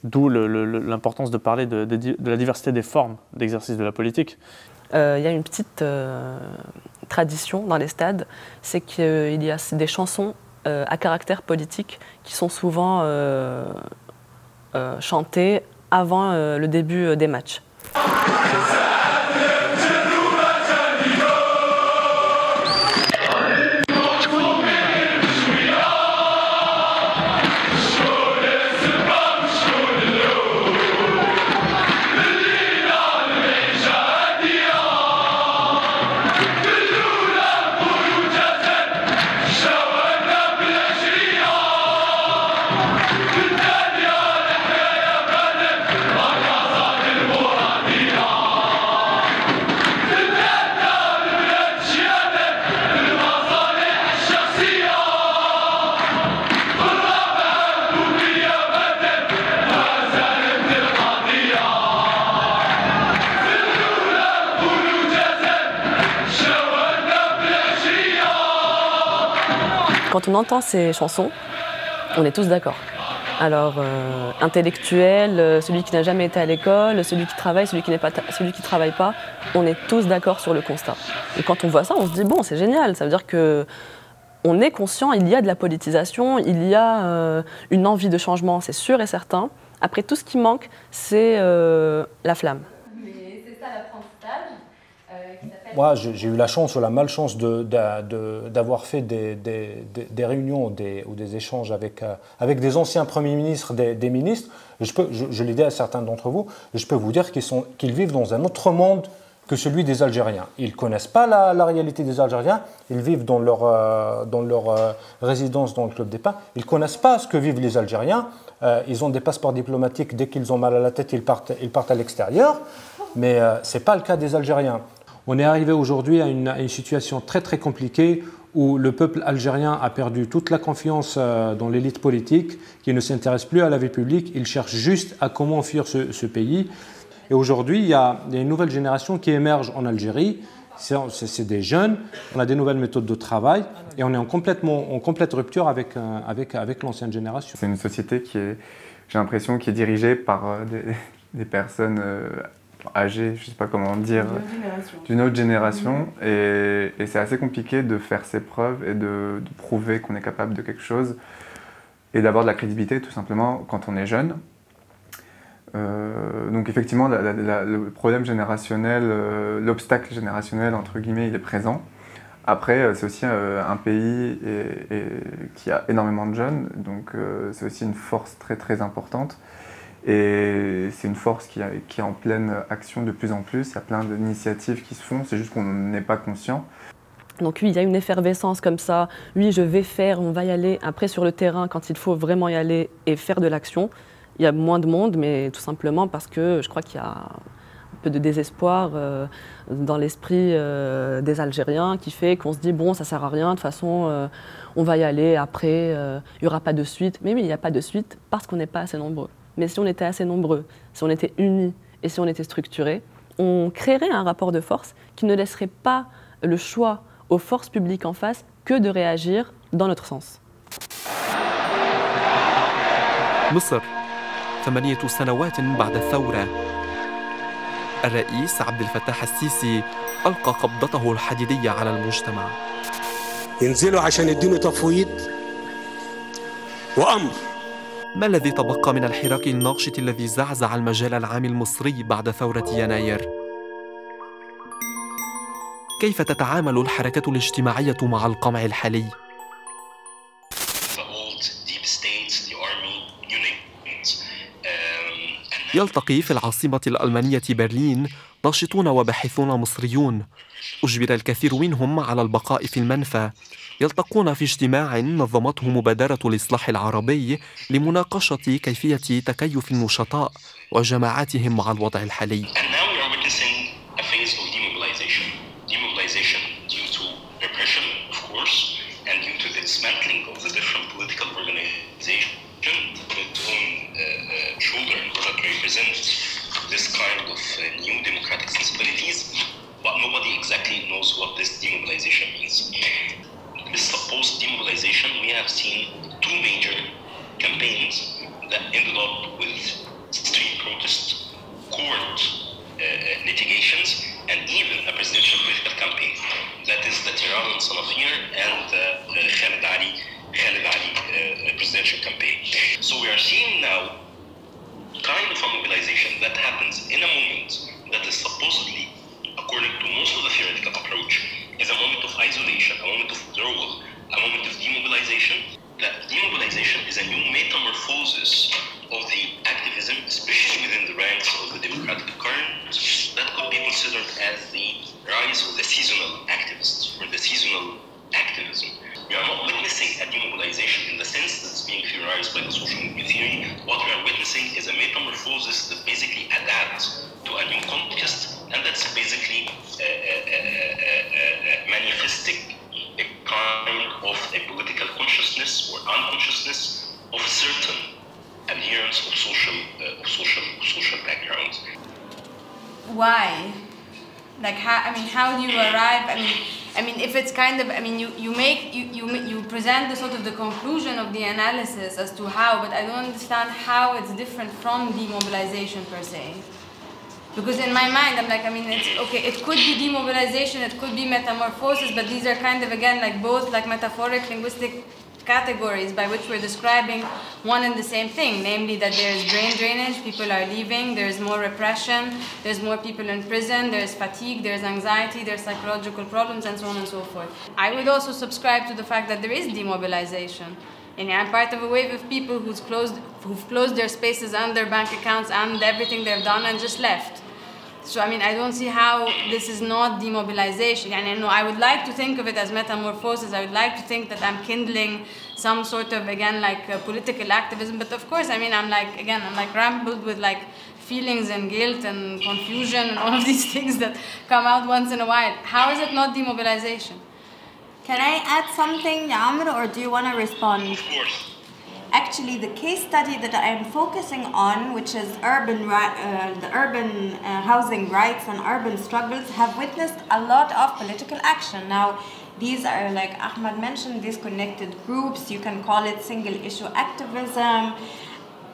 d'où l'importance de parler de la diversité des formes d'exercice de la politique. Il y a une petite tradition dans les stades, c'est qu'il y a des chansons à caractère politique qui sont souvent chantées avant le début des matchs. Quand on entend ces chansons, on est tous d'accord. Alors, intellectuel, celui qui n'a jamais été à l'école, celui qui travaille, celui qui ne travaille pas, on est tous d'accord sur le constat. Et quand on voit ça, on se dit, bon, c'est génial, ça veut dire qu'on est conscient, il y a de la politisation, il y a une envie de changement, c'est sûr et certain. Après, tout ce qui manque, c'est la flamme. Mais c'est ça l'apprentissage. Moi, j'ai eu la chance ou la malchance d'avoir fait des réunions ou des échanges avec des anciens premiers ministres, des ministres. Je l'ai dit à certains d'entre vous, et je peux vous dire qu'ils vivent dans un autre monde que celui des Algériens. Ils ne connaissent pas la réalité des Algériens, ils vivent dans leur résidence dans le Club des Pins, ils ne connaissent pas ce que vivent les Algériens, ils ont des passeports diplomatiques, dès qu'ils ont mal à la tête, ils partent à l'extérieur, mais ce n'est pas le cas des Algériens. On est arrivé aujourd'hui à une situation très très compliquée où le peuple algérien a perdu toute la confiance dans l'élite politique, qui ne s'intéresse plus à la vie publique, il cherche juste à comment fuir ce pays. Et aujourd'hui, il y a une nouvelle génération qui émerge en Algérie, c'est des jeunes, on a des nouvelles méthodes de travail et on est en complète rupture avec l'ancienne génération. C'est une société qui est, j'ai l'impression, qui est dirigée par des personnes âgées, je ne sais pas comment dire, d'une autre génération. Et c'est assez compliqué de faire ses preuves et de prouver qu'on est capable de quelque chose et d'avoir de la crédibilité tout simplement quand on est jeune. Donc effectivement, le problème générationnel, l'obstacle générationnel, entre guillemets, il est présent. Après, c'est aussi un pays qui a énormément de jeunes, donc c'est aussi une force très très importante. Et c'est une force qui est en pleine action de plus en plus, il y a plein d'initiatives qui se font, c'est juste qu'on n'est pas conscient. Donc oui, il y a une effervescence comme ça, oui je vais faire, on va y aller. Après sur le terrain, quand il faut vraiment y aller et faire de l'action, il y a moins de monde, mais tout simplement parce que je crois qu'il y a un peu de désespoir dans l'esprit des Algériens qui fait qu'on se dit bon ça sert à rien, de toute façon on va y aller, après il n'y aura pas de suite. Mais oui, il n'y a pas de suite parce qu'on n'est pas assez nombreux. Mais si on était assez nombreux, si on était unis et si on était structurés, on créerait un rapport de force qui ne laisserait pas le choix aux forces publiques en face que de réagir dans notre sens. مصر 8 سنوات بعد الثورة. الرئيس عبد الفتاح السيسي ألقى قبضته الحديدية على المجتمع. ينزلوا عشان يدينوا تفويض وأمر. ما الذي تبقى من الحراك الناشط الذي زعزع المجال العام المصري بعد ثورة يناير؟ كيف تتعامل الحركة الاجتماعية مع القمع الحالي؟ يلتقي في العاصمة الألمانية برلين ناشطون وباحثون مصريون أجبر الكثير منهم على البقاء في المنفى. يلتقون في اجتماع نظمته مبادرة الإصلاح العربي لمناقشة كيفية تكيف النشطاء وجماعاتهم مع الوضع الحالي. This kind of new democratic sensibilities, but nobody exactly knows what this demobilization means. This supposed demobilization, we have seen two major campaigns that ended up with street protests, court litigations, and even a presidential political campaign. That is the Tehran and Sanafir and the Khalid Ali presidential campaign. So we are seeing now kind of a mobilization that happens in a moment that is supposedly, according to most of the theoretical approach, is a moment of isolation, a moment of withdrawal, a moment of demobilization. That demobilization is a new metamorphosis of the activism, especially within the ranks of the democratic current, that could be considered as the rise of the seasonal activists or the seasonal activism. We are not witnessing a demobilization in the sense that's being theorized by the social media theory. What we are witnessing is a metamorphosis that basically adapts to a new context, and that's basically manifesting a kind of a political consciousness or unconsciousness of certain adherents of social backgrounds. Why? Like how do you arrive? If it's kind of, you present the sort of the conclusion of the analysis as to how, but I don't understand how it's different from demobilization per se. Because in my mind, I'm like, it's okay, it could be demobilization, it could be metamorphosis, but these are kind of, again, like both like metaphoric linguistic categories by which we're describing one and the same thing, namely that there's brain drainage, people are leaving, there's more repression, there's more people in prison, there's fatigue, there's anxiety, there's psychological problems, and so on and so forth. I would also subscribe to the fact that there is demobilization. And I'm part of a wave of people who've closed their spaces and their bank accounts and everything they've done and just left. So I don't see how this is not demobilization. And I would like to think of it as metamorphosis. I would like to think that I'm kindling some sort of, again, like political activism. But of course, I'm like rambled with like feelings and guilt and confusion and all of these things that come out once in a while. How is it not demobilization? Can I add something, Amr, or do you want to respond? Of course. Actually, the case study that I'm focusing on, which is the urban housing rights and urban struggles, have witnessed a lot of political action. Now, these are, like Ahmad mentioned, these connected groups. You can call it single-issue activism.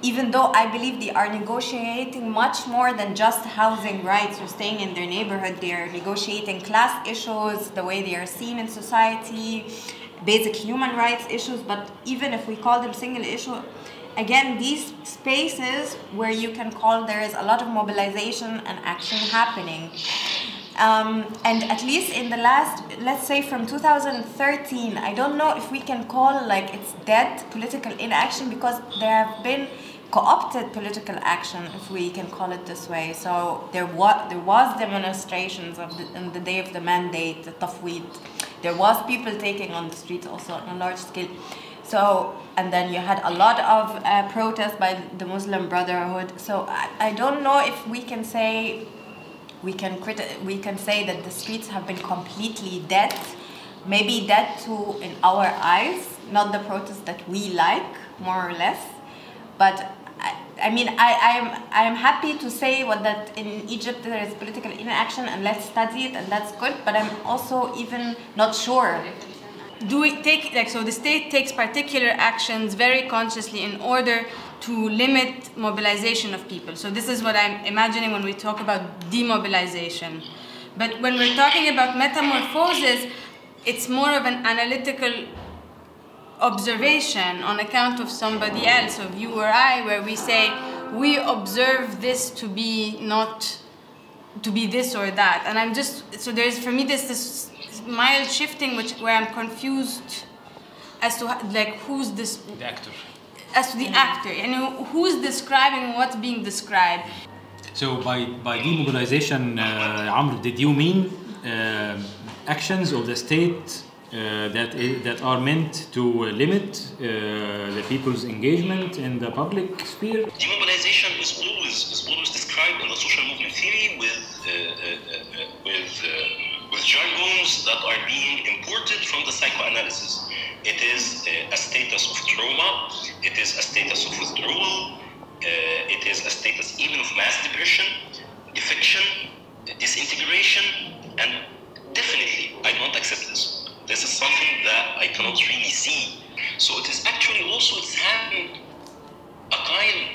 Even though I believe they are negotiating much more than just housing rights or staying in their neighborhood. They are negotiating class issues, the way they are seen in society, basic human rights issues. But even if we call them single issue, again, these spaces where you can call there is a lot of mobilization and action happening. And at least in the last, let's say from 2013, I don't know if we can call like it's dead political inaction, because there have been co-opted political action, if we can call it this way. So there was demonstrations on the day of the mandate, the Tafweed. There was people taking on the streets also on a large scale. So, and then you had a lot of protests by the Muslim Brotherhood. So I don't know if we can say that the streets have been completely dead. Maybe dead too in our eyes, not the protests that we like, more or less. But I'm happy to say that in Egypt there is political inaction and let's study it, and that's good. But I'm also even not sure. Do we take, so the state takes particular actions very consciously in order to limit mobilization of people. So this is what I'm imagining when we talk about demobilization. But when we're talking about metamorphosis, it's more of an analytical observation on account of somebody else, of you or I, where we say, we observe this to be this or that. And I'm just, so there's, for me, this mild shifting where I'm confused as to like who's this. The actor. as to the actor. يعني who's describing what's being described. So by demobilization, Amr, did you mean actions of the state that are meant to limit the people's engagement in the public sphere? Demobilization is always described in the social movement theory with jargons that are being imported from the psychoanalysis. It is a status of trauma. It is a status of withdrawal. It is a status even of mass depression, defection, disintegration, and definitely I don't accept this. This is something that I cannot really see. So it is actually also it's having a kind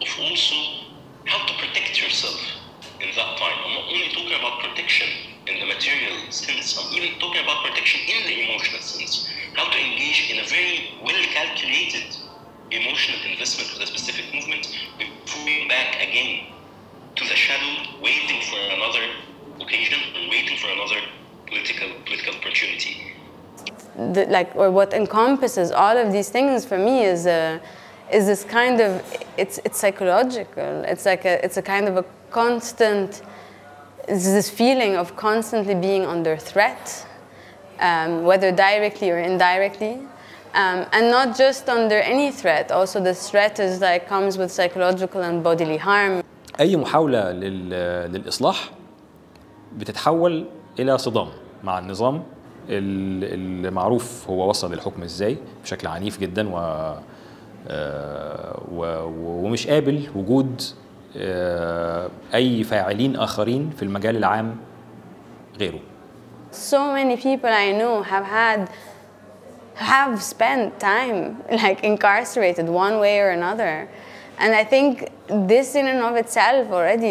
of also how to protect yourself in that time. I'm not only talking about protection in the material sense, I'm even talking about protection in the emotional sense. How to engage in a very well-calculated emotional investment with a specific movement before going back again to the shadow, waiting for another occasion and waiting for another political opportunity. Or what encompasses all of these things for me is this kind of it's psychological. It's a kind of a constant. It's this feeling of constantly being under threat, whether directly or indirectly, and not just under any threat. Also, this threat is comes with psychological and bodily harm. أي محاولة للإصلاح بتتحول إلى صدام مع النظام المعروف هو وصل للحكم إزاي بشكل عنيف جدا ومش قابل وجود أي فاعلين آخرين في المجال العام غيره. So many people I know have spent time incarcerated one way or another, and I think this in and of itself already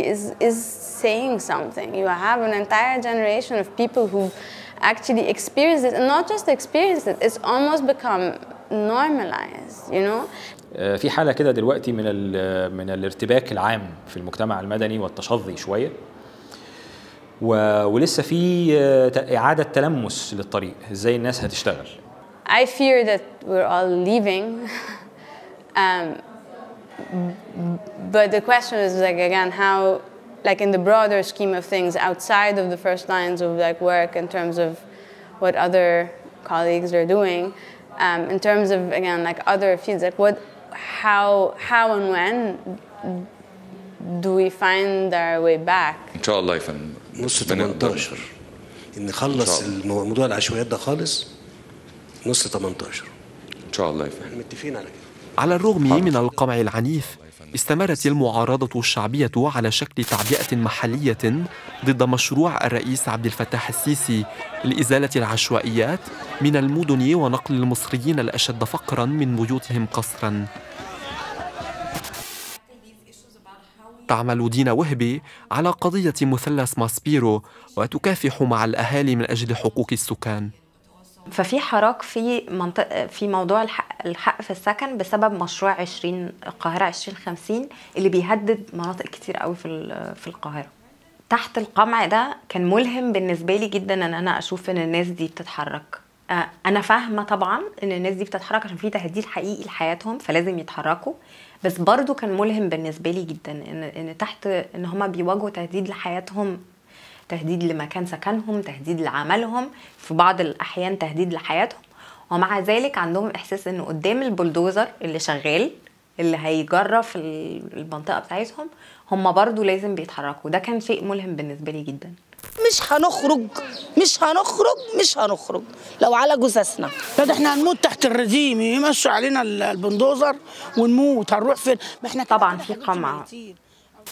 is saying something. You have an entire generation of people who've actually experienced it, and not just experienced it, it's almost become normalized, you know? في حالة كده دلوقتي من الارتباك العام في المجتمع المدني والتشظي شوية، ولسه في إعادة تلمس للطريق إزاي الناس هتشتغل. I fear that we're all leaving, but the question is again how, in the broader scheme of things, outside of the first lines of work, in terms of what other colleagues are doing, in terms of again other fields, how and when do we find our way back? إن شاء الله يا فندم. نص 18 إن نخلص الموضوع العشوائيات ده خالص. نص 18 إن شاء الله يا فندم. متفقين على كده. على الرغم من القمع العنيف، استمرت المعارضة الشعبية على شكل تعبئة محلية ضد مشروع الرئيس عبد الفتاح السيسي لإزالة العشوائيات من المدن ونقل المصريين الأشد فقراً من بيوتهم قسراً. تعمل دينا وهبي على قضية مثلث ماسبيرو وتكافح مع الأهالي من أجل حقوق السكان. ففي حراك في موضوع الحق في السكن بسبب مشروع القاهرة 2050 اللي بيهدد مناطق كتير قوي في القاهرة. تحت القمع ده كان ملهم بالنسبة لي جدا ان انا اشوف ان الناس دي بتتحرك. انا فاهمة طبعا ان الناس دي بتتحرك عشان في تهديد حقيقي لحياتهم فلازم يتحركوا، بس برضو كان ملهم بالنسبة لي جدا ان تحت ان هما بيواجهوا تهديد لحياتهم، تهديد لمكان سكنهم، تهديد لعملهم، في بعض الأحيان تهديد لحياتهم، ومع ذلك عندهم إحساس إنه قدام البلدوزر اللي شغال اللي هيجرى في المنطقة بتاعتهم هم برضو لازم بيتحركوا. ده كان شيء ملهم بالنسبة لي جدا. مش هنخرج لو على جثثنا. لا احنا هنموت تحت الرجيم، يمشوا علينا البلدوزر ونموت، هنروح فين؟ ما احنا طبعا في قمع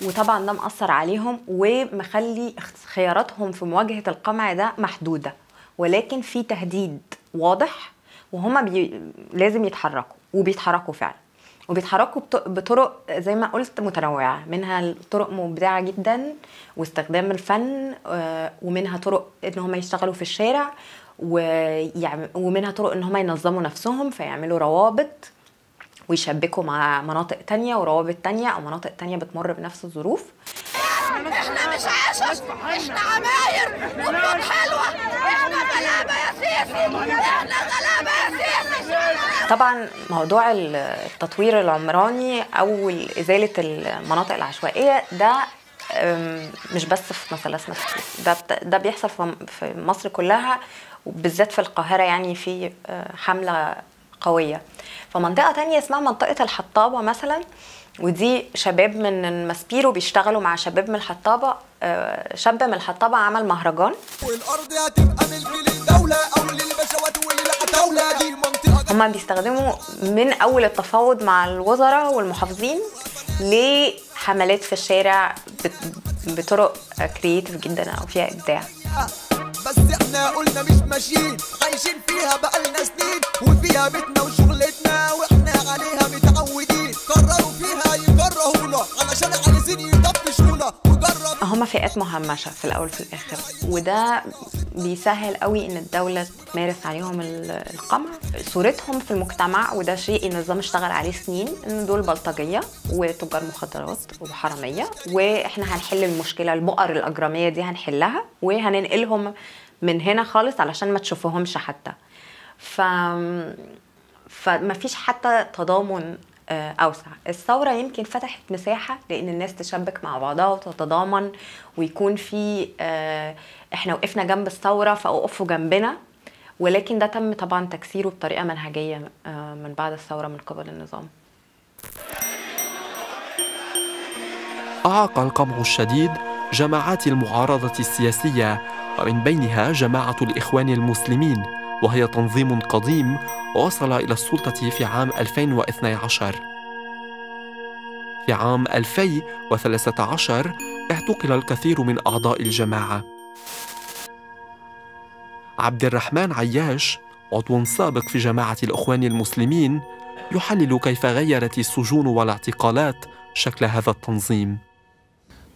وطبعا ده مأثر عليهم ومخلي خياراتهم في مواجهة القمع ده محدودة، ولكن في تهديد واضح وهم لازم يتحركوا وبيتحركوا فعلا، وبيتحركوا بطرق زي ما قلت متنوعة، منها طرق مبدعة جدا واستخدام الفن، ومنها طرق ان هم يشتغلوا في الشارع، ومنها طرق ان هم ينظموا نفسهم فيعملوا روابط ويشبكوا مع مناطق تانية وروابط تانية أو مناطق تانية بتمر بنفس الظروف. احنا مش عشش، احنا عماير وبنود حلوة، احنا غلابة يا سيسي، احنا غلابة يا سيسي. طبعا موضوع التطوير العمراني او ازاله المناطق العشوائيه ده مش بس في مثلثنا، ده بيحصل في مصر كلها وبالذات في القاهره، يعني في حمله قويه. فمنطقه تانية اسمها منطقه الحطابه مثلا، ودي شباب من الماسبيرو بيشتغلوا مع شباب من الحطابه. شاب من الحطابه عمل مهرجان، والارض هتبقى ملك للدوله او للبشوات وللعتاوله. دي منطقه هما بيستخدموا من اول التفاوض مع الوزراء والمحافظين لحملات في الشارع بطرق كرييتيف جدا او فيها ابداع. بس احنا قلنا مش ماشيين، عايشين فيها بقالنا سنين، وفيها بيتنا وشغلتنا واحنا عليها متعودين. قرروا فيها يكرهونا علشان عايزين يطفشونا وجرب. هما فئات مهمشه في الاول وفي الاخر، وده بيسهل قوي ان الدوله تمارس عليهم القمع. صورتهم في المجتمع، وده شيء النظام اشتغل عليه سنين، ان دول بلطجيه وتجار مخدرات وحراميه، واحنا هنحل المشكله البؤر الاجراميه دي هنحلها وهننقلهم من هنا خالص علشان ما تشوفوهمش حتى. فما فيش حتى تضامن اوسع. الثوره يمكن فتحت مساحه لان الناس تشبك مع بعضها وتتضامن، ويكون في احنا وقفنا جنب الثوره فوقفوا جنبنا، ولكن ده تم طبعا تكسيره بطريقه منهجيه من بعد الثوره من قبل النظام. أعاق القمع الشديد جماعات المعارضة السياسية، ومن بينها جماعة الإخوان المسلمين، وهي تنظيم قديم وصل إلى السلطة في عام 2012. في عام 2013 اعتقل الكثير من أعضاء الجماعة. عبد الرحمن عياش، عضو سابق في جماعة الإخوان المسلمين، يحلل كيف غيرت السجون والاعتقالات شكل هذا التنظيم.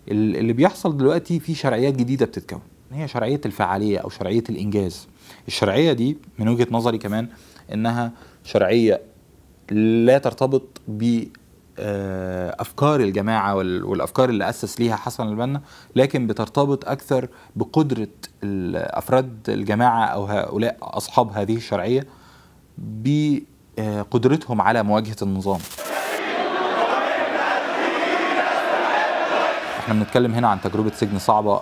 اللي بيحصل دلوقتي في شرعيات جديدة بتتكون، هي شرعية الفعالية أو شرعية الإنجاز. الشرعية دي من وجهة نظري كمان إنها شرعية لا ترتبط بأفكار الجماعة والأفكار اللي أسس ليها حسن البنا، لكن بترتبط أكثر بقدرة أفراد الجماعة أو هؤلاء أصحاب هذه الشرعية بقدرتهم على مواجهة النظام. احنا بنتكلم هنا عن تجربة سجن صعبة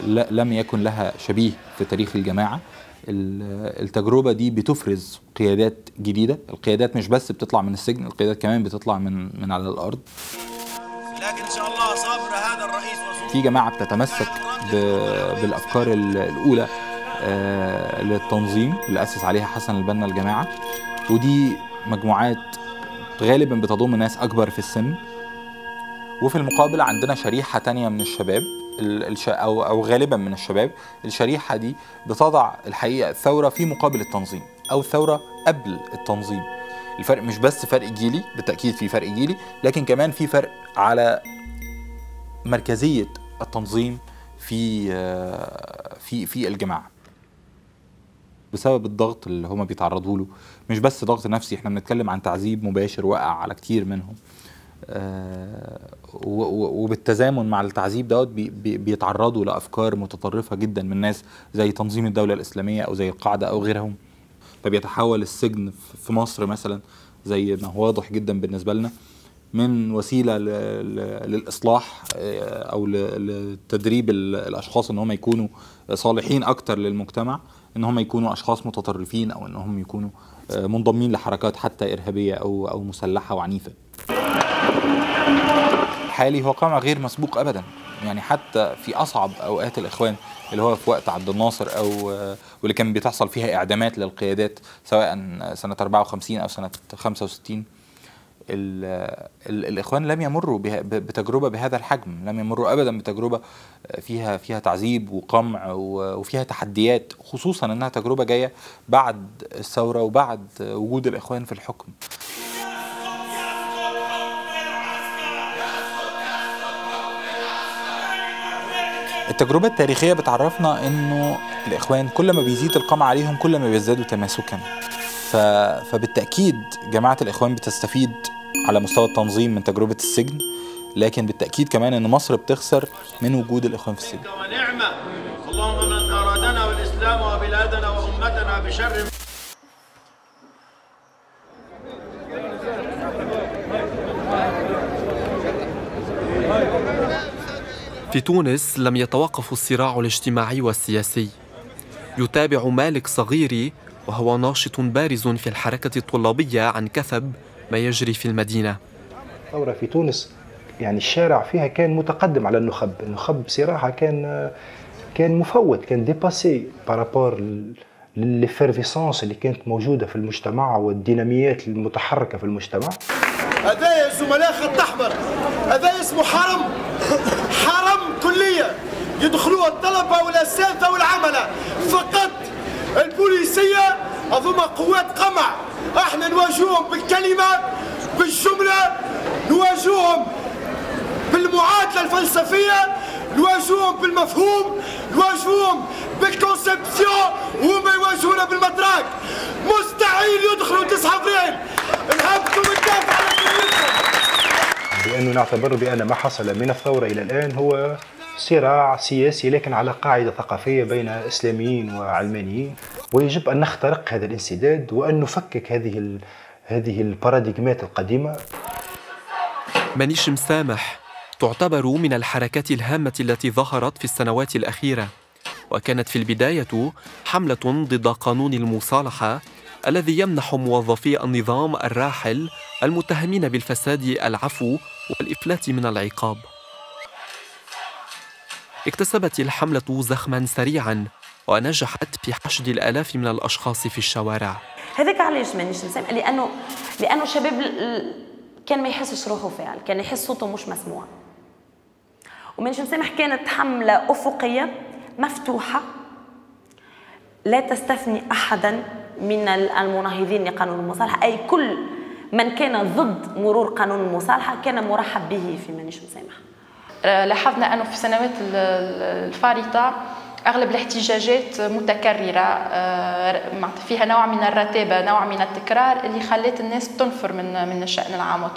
لم يكن لها شبيه في تاريخ الجماعة. التجربة دي بتفرز قيادات جديدة. القيادات مش بس بتطلع من السجن، القيادات كمان بتطلع من على الأرض. لكن إن شاء الله صبر هذا الرئيس في جماعة بتتمسك بالأفكار الأولى للتنظيم اللي أسس عليها حسن البنا الجماعة، ودي مجموعات غالبا بتضم ناس أكبر في السن. وفي المقابل عندنا شريحة تانية من الشباب أو غالبا من الشباب. الشريحة دي بتضع الحقيقة الثورة في مقابل التنظيم أو الثورة قبل التنظيم. الفرق مش بس فرق جيلي، بالتأكيد في فرق جيلي، لكن كمان في فرق على مركزية التنظيم في الجماعة بسبب الضغط اللي هما بيتعرضوا له. مش بس ضغط نفسي، احنا بنتكلم عن تعذيب مباشر وقع على كتير منهم، وبالتزامن مع التعذيب دوت بيتعرضوا لأفكار متطرفة جدا من ناس زي تنظيم الدولة الإسلامية أو زي القاعدة أو غيرهم. فبيتحول السجن في مصر مثلا زي ما هو واضح جدا بالنسبة لنا من وسيلة للإصلاح أو لتدريب الأشخاص إن هم يكونوا صالحين أكتر للمجتمع، إن هم يكونوا أشخاص متطرفين أو إن هم يكونوا منضمين لحركات حتى إرهابية أو مسلحة وعنيفة. حالي هو قمع غير مسبوق أبدا، يعني حتى في أصعب أوقات الإخوان اللي هو في وقت عبد الناصر أو واللي كان بتحصل فيها إعدامات للقيادات سواء سنة 54 أو سنة 65، الإخوان لم يمروا بتجربة بهذا الحجم، لم يمروا أبدا بتجربة فيها تعذيب وقمع وفيها تحديات، خصوصا أنها تجربة جاية بعد الثورة وبعد وجود الإخوان في الحكم. التجربة التاريخية بتعرفنا انه الإخوان كل ما بيزيد القمع عليهم كل ما بيزدادوا تماسكا، فبالتأكيد جماعة الإخوان بتستفيد على مستوى التنظيم من تجربة السجن، لكن بالتأكيد كمان ان مصر بتخسر من وجود الإخوان في السجن. ونعمة اللهم من أرادنا والإسلام وبلادنا وأمتنا بشر في تونس لم يتوقف الصراع الاجتماعي والسياسي. يتابع مالك صغيري وهو ناشط بارز في الحركة الطلابية عن كثب ما يجري في المدينة. الثورة في تونس يعني الشارع فيها كان متقدم على النخب بصراحة كان مفوت، كان ديباسي بارابور للفيرفيسانس اللي كانت موجودة في المجتمع والديناميات المتحركة في المجتمع. هذا يا زملاء خط أحمر، هذا اسمه حرم كلية يدخلوها الطلبة والأساتذة والعملة فقط. البوليسية هذوما قوات قمع، احنا نواجههم بالكلمات بالجملة، نواجههم بالمعادلة الفلسفية، نواجههم بالمفهوم، نواجههم بالكونسبسيون، وهما يواجهونا بالمدراك. مستحيل يدخلوا 9 ابريل. نهبطوا ونكافحوا على كلمتهم. لأنه نعتبر بأن ما حصل من الثورة إلى الآن هو صراع سياسي لكن على قاعدة ثقافية بين إسلاميين وعلمانيين، ويجب أن نخترق هذا الانسداد وأن نفكك هذه الباراديغمات القديمة. منيش مسامح تعتبر من الحركات الهامة التي ظهرت في السنوات الأخيرة، وكانت في البداية حملة ضد قانون المصالحة الذي يمنح موظفي النظام الراحل المتهمين بالفساد العفو والإفلات من العقاب. اكتسبت الحملة زخما سريعا ونجحت في حشد الآلاف من الأشخاص في الشوارع. هذاك علاش مانيش مسامح، لأنه الشباب كان ما يحسش روحه فاعل، كان يحس صوته مش مسموع. ومانيش مسامح كانت حملة أفقية مفتوحة لا تستثني أحدا من المناهضين لقانون المصالحة، أي كل من كان ضد مرور قانون المصالحة كان مرحب به في مانيش مسامح. لاحظنا أنه في السنوات الفارطة أغلب الاحتجاجات متكررة فيها نوع من الرتابة، نوع من التكرار اللي خلت الناس تنفر من الشأن العام،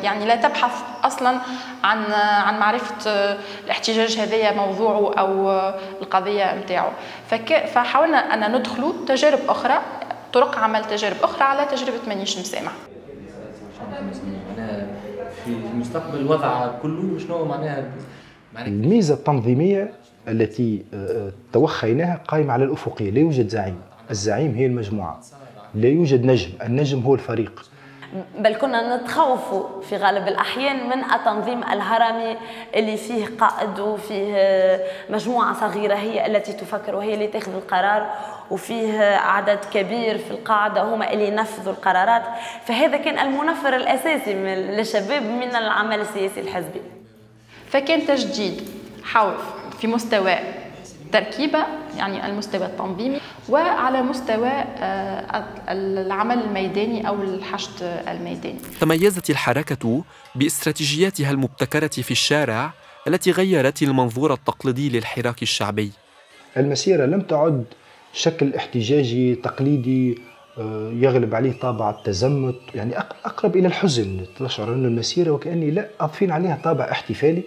يعني لا تبحث أصلا عن معرفة الاحتجاج هذا موضوعه أو القضية متاعه. فحاولنا أن ندخلوا تجارب أخرى، طرق عمل تجارب أخرى على تجربة مانيش مسامح. في المستقبل الوضع كله شنو معناها؟ الميزة التنظيمية التي توخيناها قائمة على الأفقية، لا يوجد زعيم، الزعيم هي المجموعة، لا يوجد نجم، النجم هو الفريق. بل كنا نتخوفوا في غالب الأحيان من التنظيم الهرمي اللي فيه قائد وفيه مجموعة صغيرة هي التي تفكر وهي اللي تاخذ القرار، وفيه عدد كبير في القاعدة هما اللي ينفذوا القرارات. فهذا كان المنفر الأساسي للشباب من العمل السياسي الحزبي. فكان تجديد حول في مستوى تركيبة، يعني المستوى التنظيمي، وعلى مستوى العمل الميداني أو الحشد الميداني. تميزت الحركة باستراتيجياتها المبتكرة في الشارع التي غيرت المنظور التقليدي للحراك الشعبي. المسيرة لم تعد شكل احتجاجي تقليدي يغلب عليه طابع التزمت، يعني أقرب إلى الحزن. تشعر أن المسيرة وكأني لا أضفين عليها طابع احتفالي.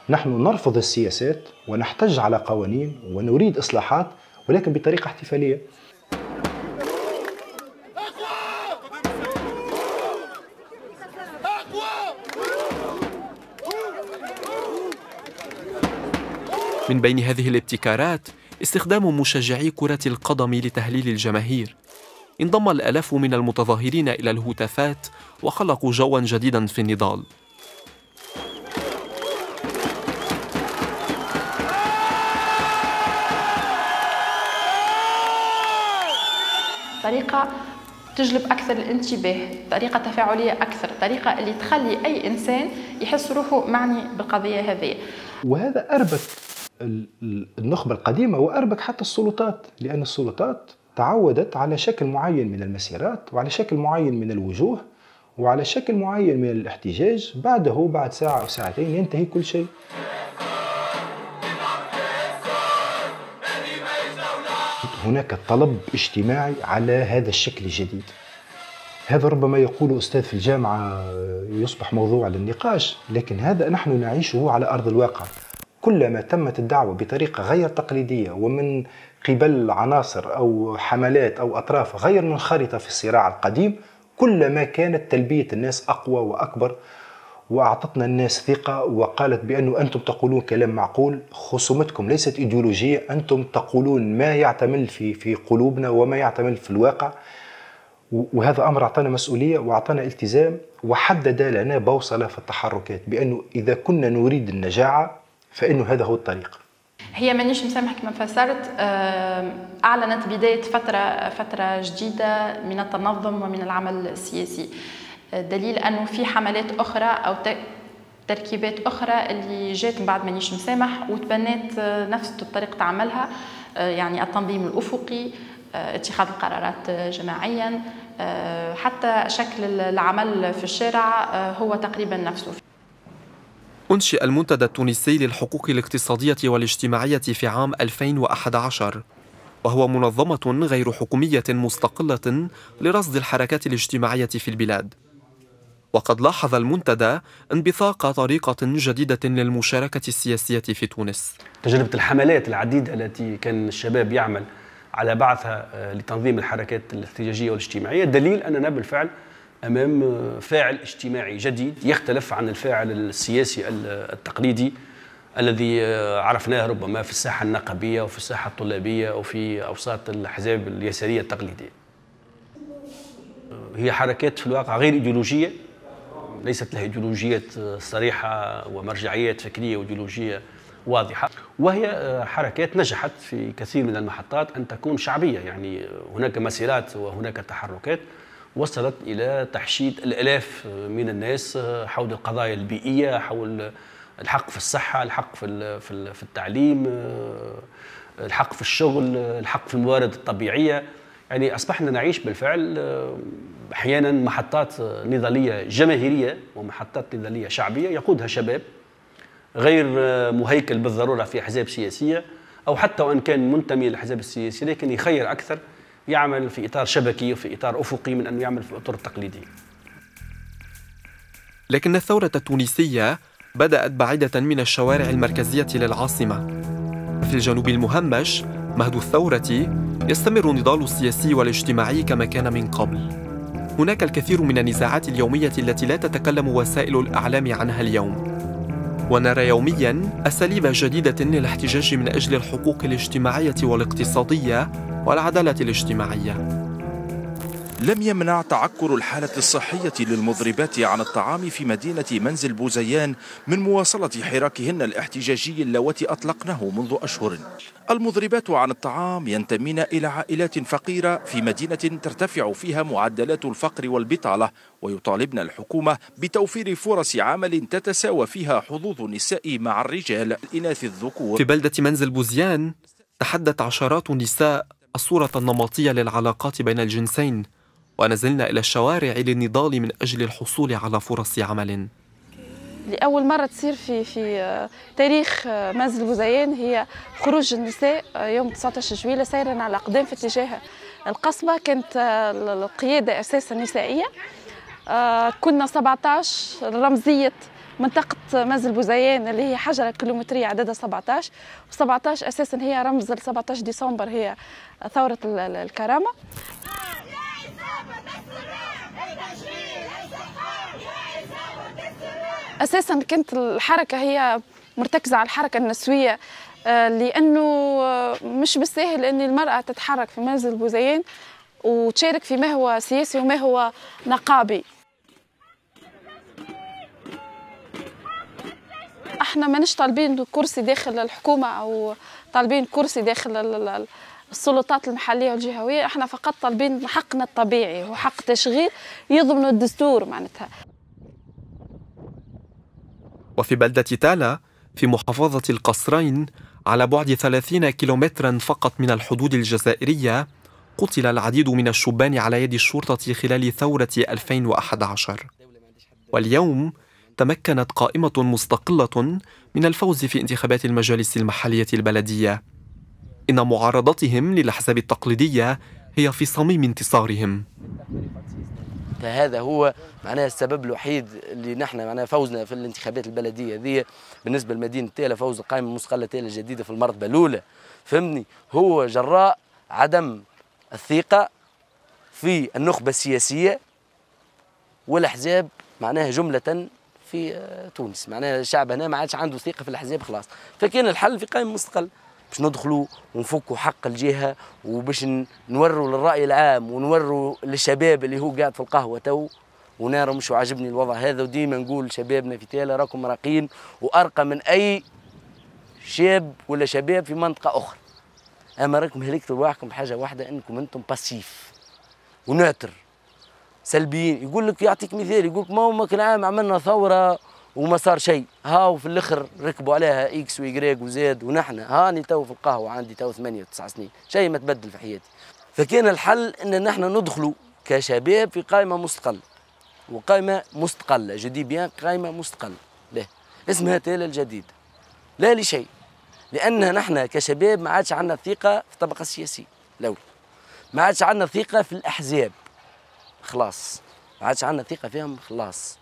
نحن نرفض السياسات ونحتج على قوانين ونريد إصلاحات ولكن بطريقة احتفالية. من بين هذه الابتكارات استخدام مشجعي كرة القدم لتهليل الجماهير. انضم الآلاف من المتظاهرين إلى الهتافات وخلقوا جواً جديداً في النضال. طريقة تجلب أكثر الانتباه، طريقة تفاعلية أكثر، طريقة اللي تخلي أي إنسان يحس روحه معني بالقضية هذه. وهذا أربك النخبة القديمة وأربك حتى السلطات، لأن السلطات تعودت على شكل معين من المسيرات وعلى شكل معين من الوجوه وعلى شكل معين من الاحتجاج. بعد ساعة أو ساعتين ينتهي كل شيء. هناك طلب اجتماعي على هذا الشكل الجديد. هذا ربما يقول أستاذ في الجامعة يصبح موضوع للنقاش، لكن هذا نحن نعيشه على أرض الواقع. كلما تمت الدعوة بطريقة غير تقليدية ومن قبل عناصر أو حملات أو أطراف غير منخرطة في الصراع القديم، كلما كانت تلبية الناس أقوى وأكبر وأعطتنا الناس ثقة وقالت بأنه أنتم تقولون كلام معقول، خصومتكم ليست إيديولوجية، أنتم تقولون ما يعتمل في قلوبنا وما يعتمل في الواقع. وهذا أمر أعطانا مسؤولية وأعطانا التزام وحدد لنا بوصلة في التحركات بأنه إذا كنا نريد النجاعة فإنه هذا هو الطريق. هي مانيش مسامح كما فسرت، أعلنت بداية فترة جديدة من التنظم ومن العمل السياسي، دليل أنه في حملات أخرى أو تركيبات أخرى اللي جات من بعد مانيش مسامح وتبنت نفس طريقة عملها، يعني التنظيم الأفقي، اتخاذ القرارات جماعيا، حتى شكل العمل في الشارع هو تقريبا نفسه. أنشئ المنتدى التونسي للحقوق الاقتصادية والاجتماعية في عام 2011، وهو منظمة غير حكومية مستقلة لرصد الحركات الاجتماعية في البلاد. وقد لاحظ المنتدى انبثاق طريقة جديدة للمشاركة السياسية في تونس. تجربة الحملات العديدة التي كان الشباب يعمل على بعثها لتنظيم الحركات الاحتجاجية والاجتماعية دليل أننا بالفعل أمام فاعل اجتماعي جديد يختلف عن الفاعل السياسي التقليدي الذي عرفناه ربما في الساحة النقبية وفي الساحة الطلابية أو في أوساط الأحزاب اليسارية التقليدية. هي حركات في الواقع غير إيديولوجية، ليست لها إيديولوجيات صريحة ومرجعيات فكرية وإيديولوجية واضحة، وهي حركات نجحت في كثير من المحطات أن تكون شعبية. يعني هناك مسيرات وهناك تحركات وصلت إلى تحشيد الآلاف من الناس حول القضايا البيئية، حول الحق في الصحة، الحق في التعليم، الحق في الشغل، الحق في الموارد الطبيعية. يعني أصبحنا نعيش بالفعل أحيانا محطات نضالية جماهيرية ومحطات نضالية شعبية يقودها شباب غير مهيكل بالضرورة في أحزاب سياسية، أو حتى وإن كان منتمي للأحزاب السياسية لكن يخير أكثر يعمل في إطار شبكي وفي إطار أفقي من أنه يعمل في الأطر التقليدية. لكن الثورة التونسية بدأت بعيدة من الشوارع المركزية للعاصمة. في الجنوب المهمش مهد الثورة يستمر النضال السياسي والاجتماعي كما كان من قبل. هناك الكثير من النزاعات اليومية التي لا تتكلم وسائل الإعلام عنها اليوم، ونرى يومياً أساليب جديدة للاحتجاج من أجل الحقوق الاجتماعية والاقتصادية والعدالة الاجتماعية. لم يمنع تعكر الحالة الصحية للمضربات عن الطعام في مدينة منزل بوزيان من مواصلة حراكهن الاحتجاجي اللواتي أطلقناه منذ أشهر. المضربات عن الطعام ينتمين إلى عائلات فقيرة في مدينة ترتفع فيها معدلات الفقر والبطالة، ويطالبن الحكومة بتوفير فرص عمل تتساوى فيها حظوظ النساء مع الرجال الإناث الذكور. في بلدة منزل بوزيان تحدت عشرات النساء الصورة النمطية للعلاقات بين الجنسين، ونزلنا إلى الشوارع للنضال من أجل الحصول على فرص عمل. لأول مرة تصير في تاريخ منزل بوزيان هي خروج النساء يوم 19 جويلية سيرا على أقدام في اتجاه القصبة. كانت القيادة أساسا نسائية. كنا 17 رمزية منطقة منزل بوزيان اللي هي حجرة كيلومترية عددها 17، و17 أساسا هي رمز 17 ديسمبر هي ثورة الكرامة. أساساً كانت الحركة هي مرتكزة على الحركة النسوية، لأنه مش بالساهل أن المرأة تتحرك في منزل بوزيان وتشارك في ما هو سياسي وما هو نقابي. احنا ماناش طالبين كرسي داخل الحكومة أو طالبين كرسي داخل السلطات المحلية والجهوية، احنا فقط طالبين حقنا الطبيعي وحق تشغيل يضمن الدستور معناتها. وفي بلدة تالا في محافظة القصرين على بعد 30 كيلومترا فقط من الحدود الجزائرية قتل العديد من الشبان على يد الشرطة خلال ثورة 2011. واليوم تمكنت قائمة مستقلة من الفوز في انتخابات المجالس المحلية البلدية. إن معارضتهم للأحزاب التقليدية هي في صميم انتصارهم. فهذا هو معناها السبب الوحيد اللي نحن معناها فوزنا في الانتخابات البلديه ذي بالنسبه لمدينه تالا، فوز القائمه المستقله تالا الجديده في المرتبه الاولى، فهمني، هو جراء عدم الثقه في النخبه السياسيه والاحزاب معناها جمله في تونس، معناها الشعب هنا ما عادش عنده ثقه في الاحزاب خلاص. فكان الحل في قائمه مستقله باش ندخلوا ونفكوا حق الجهه، وباش نوروا للراي العام ونوروا للشباب اللي هو قاعد في القهوه تو ونرى مش عاجبني الوضع هذا. وديما نقول لشبابنا في تالا راكم راقين وارقى من اي شاب ولا شباب في منطقه اخرى، اما راكم هلكتوا رواحكم بحاجه واحده، انكم انتم باسيف وناتر سلبيين. يقول لك يعطيك مثال، يقول لك ما كان عام عملنا ثوره وما صار شيء، هاو في الاخر ركبوا عليها اكس ويجريك وزاد، ونحن هاني تو في القهوه عندي تو 8 و9 سنين، شيء ما تبدل في حياتي. فكان الحل ان نحن ندخلوا كشباب في قائمه مستقله، وقائمه مستقله جدي بيان قائمه مستقله له اسمها تالا الجديده، لا لشيء، لان نحن كشباب ما عادش عندنا ثقه في الطبقه السياسيه الاول، ما عادش عندنا ثقه في الاحزاب خلاص، ما عادش عندنا ثقه فيهم خلاص.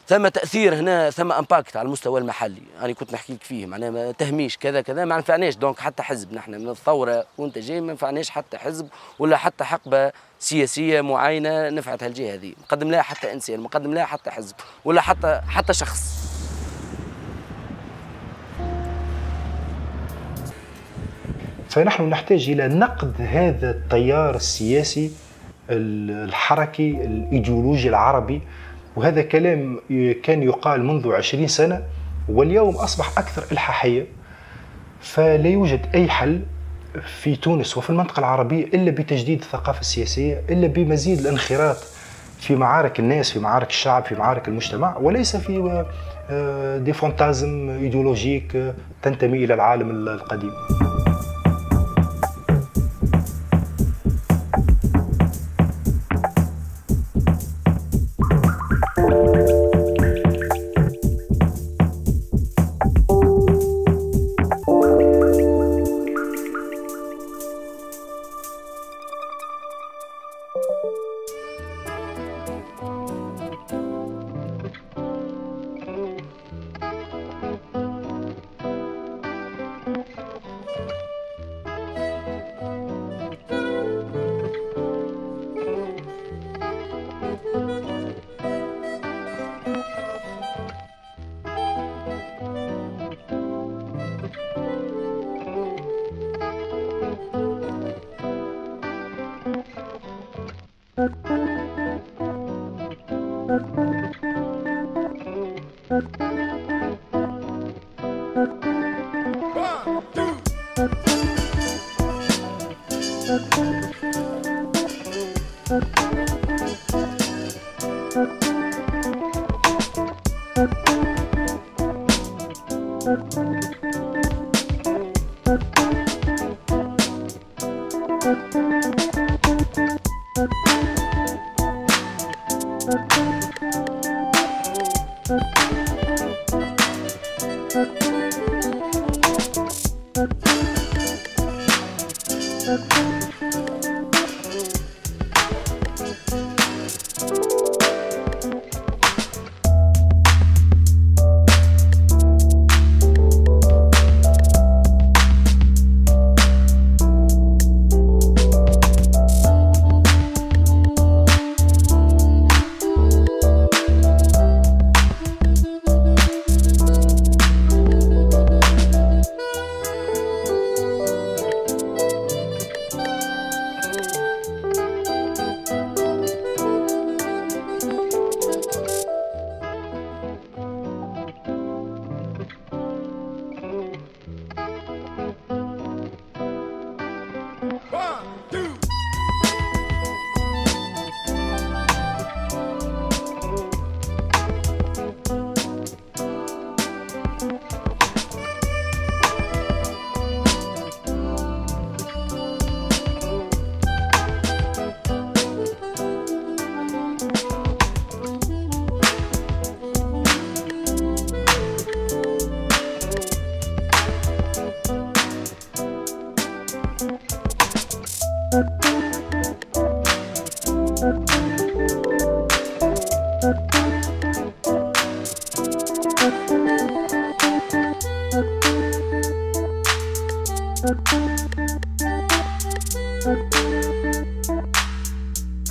ثم تاثير هنا، ثم امباكت على المستوى المحلي، انا كنت نحكي لك فيه، معناها ما تهميش كذا كذا، ما نفعناش دونك حتى حزب، نحن من الثوره وانت جاي ما نفعناش حتى حزب ولا حتى حقبه سياسيه معينه نفعتها الجهه هذه، مقدم لها حتى انسان، مقدم لها حتى حزب ولا حتى شخص. فنحن نحتاج إلى نقد هذا التيار السياسي الحركي الإيديولوجي العربي، وهذا كلام كان يقال منذ 20 سنة واليوم أصبح أكثر إلحاحية. فلا يوجد أي حل في تونس وفي المنطقة العربية إلا بتجديد الثقافة السياسية، إلا بمزيد الانخراط في معارك الناس، في معارك الشعب، في معارك المجتمع، وليس في دي فانتازم إيديولوجيك تنتمي إلى العالم القديم.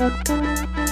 Thank you.